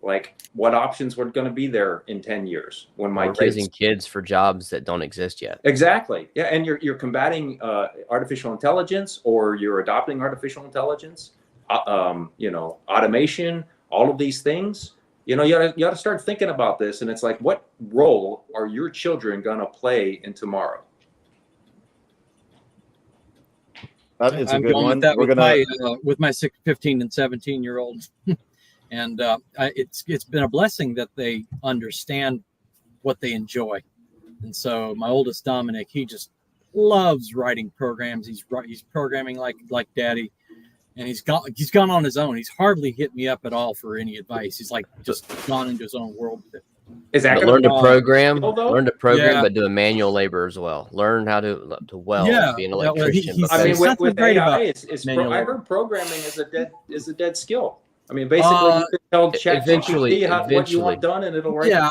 like what options were going to be there in 10 years when my raising kids for jobs that don't exist yet. Exactly. Yeah. And you're combating artificial intelligence, or you're adopting artificial intelligence, automation, all of these things. You got to start thinking about this. And it's like, what role are your children going to play in tomorrow? That is a good one. With my 15 and 17-year-olds. And it's been a blessing that they understand what they enjoy. And so my oldest, Dominic, he just loves writing programs. He's programming like daddy, and he's gone on his own. He's hardly hit me up at all for any advice. He's like just gone into his own world with it. Is that learn to program? Learn to program, but do a manual labor as well. Learn how to weld, be an electrician. With AI, I heard programming is a dead skill. I mean, basically, you can tell ChatGPT what you want done, and it'll write. Yeah,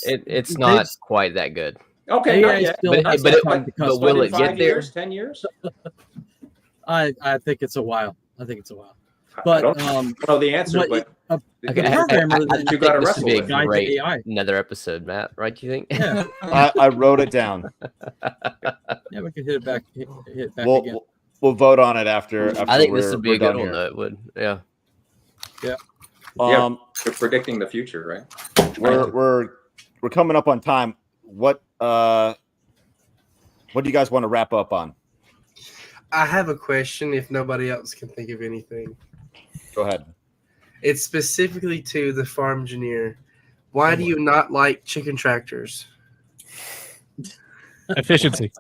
it's not quite that good. Okay, but will it get there? 10 years? I think it's a while. But I don't know the answer, but Okay, the programmer you got to this wrestle would be with a it. guides great AI. another episode, Matt. Right? Do you think? Yeah, I wrote it down. yeah, we could hit it back. Hit it back We'll, again. we'll vote on it after I think this we're- would be we're a good done one. here. Though. It would. Yeah. Yeah, you're predicting the future, right? We're coming up on time. What do you guys want to wrap up on? I have a question if nobody else can think of anything. Go ahead. It's specifically to the Farmgineer. Why do you not like chicken tractors? Efficiency.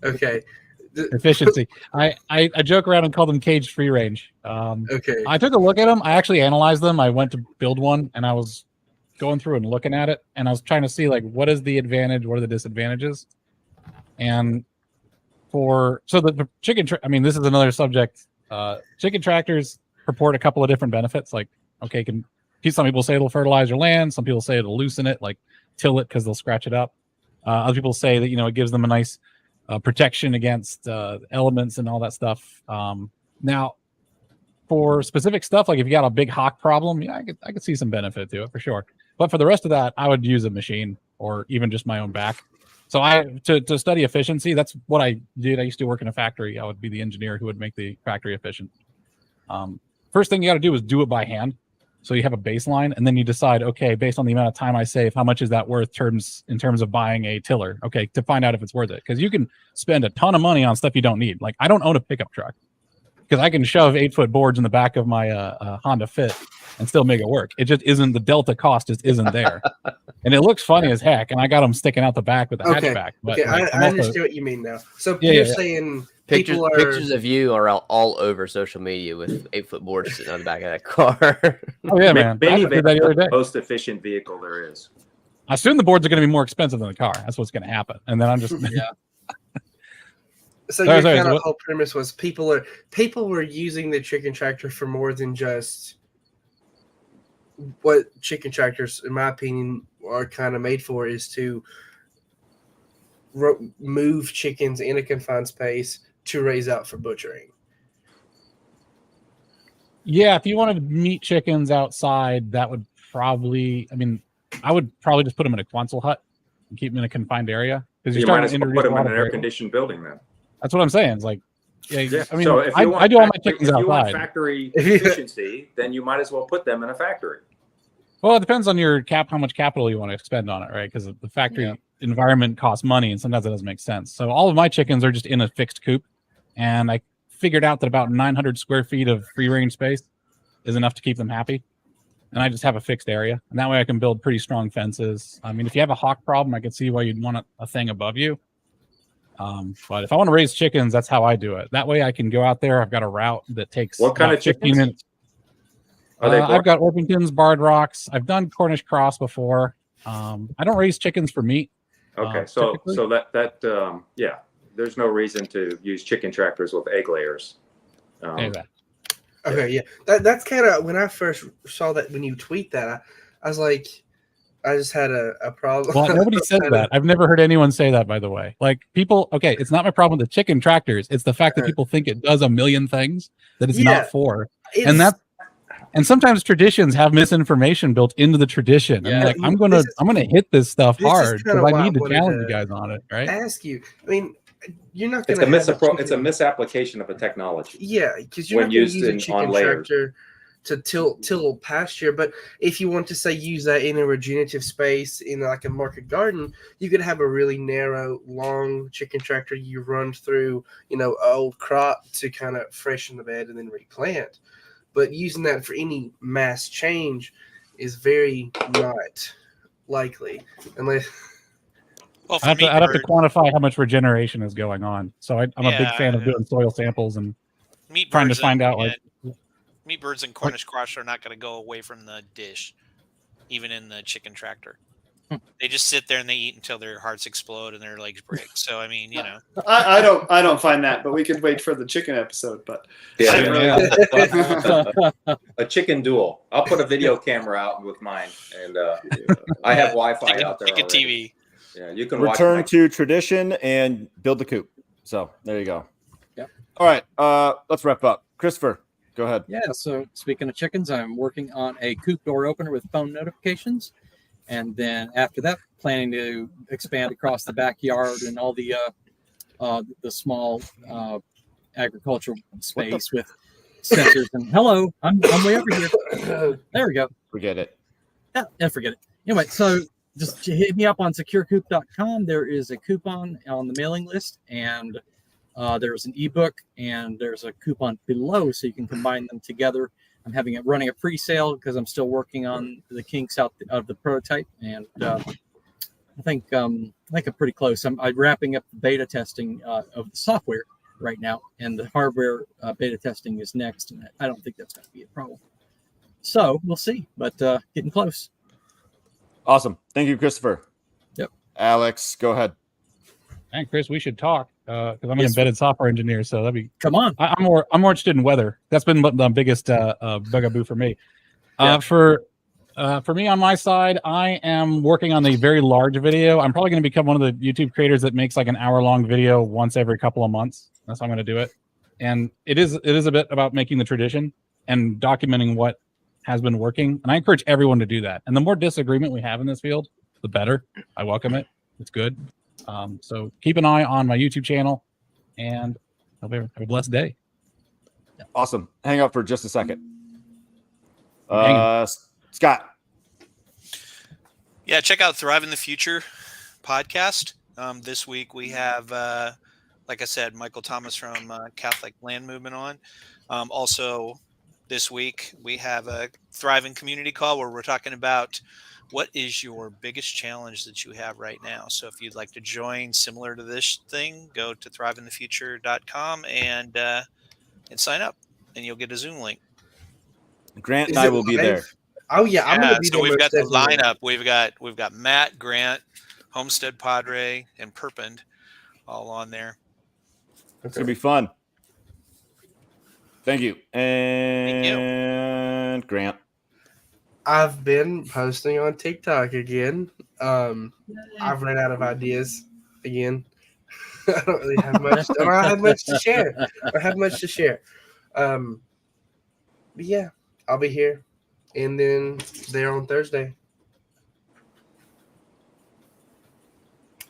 Okay. Efficiency. I joke around and call them caged free range. Okay. I took a look at them. I actually analyzed them. I went to build one, and I was going through and looking at it, and I was trying to see like what is the advantage, what are the disadvantages, and the chicken. I mean, this is another subject. Chicken tractors purport a couple of different benefits. Like, okay, some people say it'll fertilize your land. Some people say it'll loosen it, like till it because they'll scratch it up. Other people say that it gives them a nice protection against elements and all that stuff. Now, for specific stuff, like if you got a big hawk problem, I could see some benefit to it for sure. But for the rest of that, I would use a machine or even just my own back. So to study efficiency, that's what I did. I used to work in a factory. I would be the engineer who would make the factory efficient. First thing you got to do is do it by hand. So you have a baseline, and then you decide, okay, based on the amount of time I save, how much is that worth in terms of buying a tiller? Okay, to find out if it's worth it. Because you can spend a ton of money on stuff you don't need. Like, I don't own a pickup truck because I can shove 8-foot boards in the back of my Honda Fit and still make it work. It just isn't, the delta cost just isn't there. And it looks funny as heck, and I got them sticking out the back with the hatchback. But Okay, uh, I understand what you mean now. So you're saying Pictures of you are all over social media with 8-foot boards sitting on the back of that car. Oh yeah, man! I did that the other day. The most efficient vehicle there is. I assume the boards are going to be more expensive than the car. That's what's going to happen. And then I'm just Yeah. So your kind of whole premise was people were using the chicken tractor for more than just what chicken tractors, in my opinion, are kind of made for, is to move chickens in a confined space to raise out for butchering. Yeah, if you wanted meat chickens outside, that would probably, I would probably just put them in a Quonset hut and keep them in a confined area. Because You might as well put them in an air-conditioned building then. That's what I'm saying. It's like, yeah. I mean, so if you want I do all my chickens if you want outside. factory efficiency, then you might as well put them in a factory. Well, it depends on your how much capital you want to expend on it, right? Because the factory environment costs money, and sometimes it doesn't make sense. So all of my chickens are just in a fixed coop, and I figured out that about 900 square feet of free range space is enough to keep them happy. And I just have a fixed area, and that way I can build pretty strong fences. I mean, if you have a hawk problem, I can see why you'd want a thing above you. But if I want to raise chickens, that's how I do it. That way I can go out there. I've got a route that takes What kind of 15 chickens? minutes. I've got Orpingtons, Barred Rocks. I've done Cornish Cross before. I don't raise chickens for meat. Okay, so that there's no reason to use chicken tractors with egg layers. Okay, yeah, that's kind of when I first saw that, when you tweet that, I was like, I just had a problem. Well, nobody said that. I've never heard anyone say that, by the way. Like, people, okay, it's not my problem with the chicken tractors. It's the fact that people think it does a million things that it's not for. And sometimes traditions have misinformation built into the tradition. Yeah. Like, I'm gonna hit this stuff hard because I need to challenge you guys on it, right? Ask you. I mean, you're not It's going to. it's a misapplication of a technology. Yeah, because you're when not going to used use a chicken on layers. tractor to till pasture. But if you want to say use that in a regenerative space in like a market garden, you could have a really narrow, long chicken tractor you run through, old crop to kind of freshen the bed and then replant. But using that for any mass change is very not likely unless. Well, I'd have to quantify how much regeneration is going on. So I'm a big fan of doing soil samples and trying to find out meat birds and Cornish cross are not going to go away from the dish, even in the chicken tractor. They just sit there and they eat until their hearts explode and their legs break. So I mean, I don't find that, but we could wait for the chicken episode. But a chicken duel. I'll put a video camera out with mine, and I have Wi-Fi out there. Chicken TV. Yeah, you can return to tradition and build the coop. So there you go. Yep. All right, let's wrap up. Christopher, Go ahead. Yeah, so speaking of chickens, I'm working on a coop door opener with phone notifications. And then after that, planning to expand across the backyard and all the small agricultural space with sensors. And hello, I'm way over here. There we go. Forget it. Yeah, forget it. Anyway, so just hit me up on securecoop.com. There is a coupon on the mailing list, and there's an ebook, and there's a coupon below, so you can combine them together. I'm running a pre-sale because I'm still working on the kinks out of the prototype, and I think I'm pretty close. I'm wrapping up the beta testing of the software right now, and the hardware beta testing is next, and I don't think that's going to be a problem. So we'll see, but getting close. Awesome. Thank you, Christopher. Yep. Alex, go ahead. And Chris, we should talk because I'm an embedded software engineer. So that'd be. Come on. I'm more interested in weather. That's been the biggest bugaboo for me. Yeah. For me on my side, I am working on a very large video. I'm probably going to become one of the YouTube creators that makes like an hour-long video once every couple of months. That's how I'm going to do it. And it is a bit about making the tradition and documenting what has been working. And I encourage everyone to do that. And the more disagreement we have in this field, the better. I welcome it. It's good. So keep an eye on my YouTube channel, and hope you have a blessed day. Awesome. Hang up for just a second. Hang Scott. Yeah, check out Thrive in the Future podcast. This week we have, like I said, Michael Thomas from Catholic Land Movement on. Also, this week we have a Thriving Community Call where we're talking about what is your biggest challenge that you have right now. So if you'd like to join similar to this thing, go to thriveinthefuture.com and sign up, and you'll get a Zoom link. Grant and I will be there. Oh yeah, I'm gonna be so there. we've got the definitely. lineup. We've got Matt, Grant, Homestead Padre, and Perpend all on there. It's gonna be fun. Thank you. And Grant. I've been posting on TikTok again. I've run out of ideas again. I don't really have much. I don't have much to share. But yeah, I'll be here, and then there on Thursday.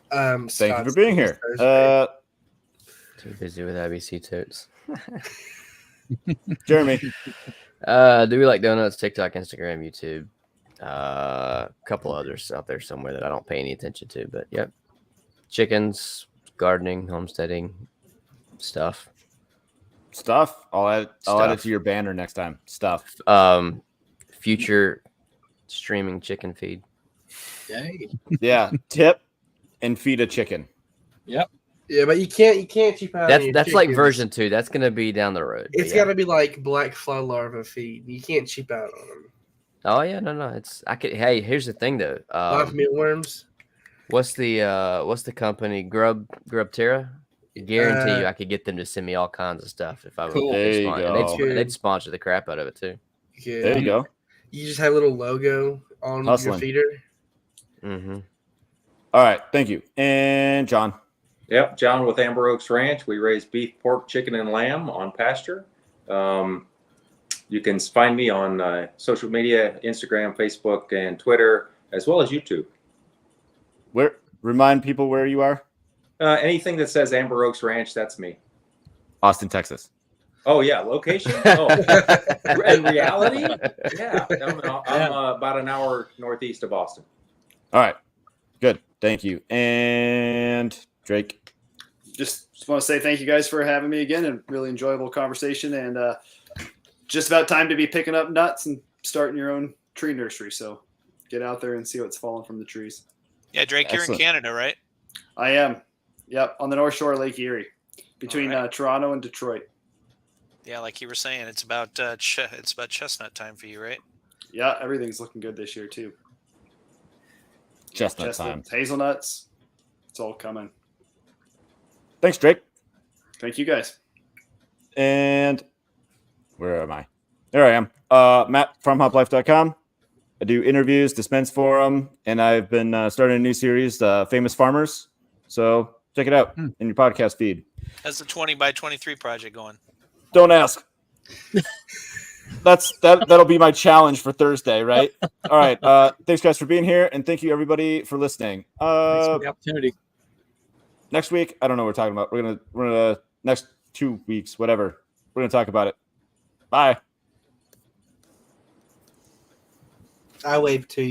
Thank you for being here. Too busy with ABC totes. Jeremy. Do we like donuts? TikTok, Instagram, YouTube, a couple others out there somewhere that I don't pay any attention to, but yep. Chickens, gardening, homesteading, stuff. I'll add it to your banner next time. Stuff. Future streaming chicken feed. Yay. Yeah. Tip and feed a chicken. Yep. Yeah, but you can't cheap out. on your That's like chickens. version 2. That's gonna be down the road. It's got to be like black fly larva feed. You can't cheap out on them. Oh yeah, no. Hey, here's the thing though. A lot of mealworms. What's the company? Grub Terra? I guarantee you I could get them to send me all kinds of stuff if I Cool. would. There you go. They'd sponsor the crap out of it too. Yeah. There you go. You just have a little logo on Hustling. your feeder. Mm-hmm. All right. Thank you. And John. Yep, John with Amber Oaks Ranch. We raise beef, pork, chicken, and lamb on pasture. You can find me on social media, Instagram, Facebook, and Twitter, as well as YouTube. Remind people where you are. Anything that says Amber Oaks Ranch, that's me. Austin, Texas. Oh, yeah, location? Oh, in reality? Yeah, I'm about an hour northeast of Austin. All right. Good. Thank you. And Drake. Just want to say thank you guys for having me again, and really enjoyable conversation, and just about time to be picking up nuts and starting your own tree nursery. So get out there and see what's falling from the trees. Yeah, Drake, you're in Excellent. Canada, right? I am. Yep, on the North Shore of Lake Erie, between All right. Toronto and Detroit. Yeah, like you were saying, it's about chestnut time for you, right? Yeah, everything's looking good this year too. Chestnut time. Hazelnuts, it's all coming. Thanks, Drake. Thank you guys. And where am I? There I am. Matt from FarmHopLife.com. I do interviews, dispense forum, and I've been starting a new series, Famous Farmers. So check it out in your podcast feed. How's the 20 by 23 project going? Don't ask. That'll be my challenge for Thursday, right? All right. Thanks guys for being here, and thank you everybody for listening. Thanks for the opportunity. Next week, I don't know what we're talking about. We're gonna next 2 weeks, whatever. We're gonna talk about it. Bye. I waved to you.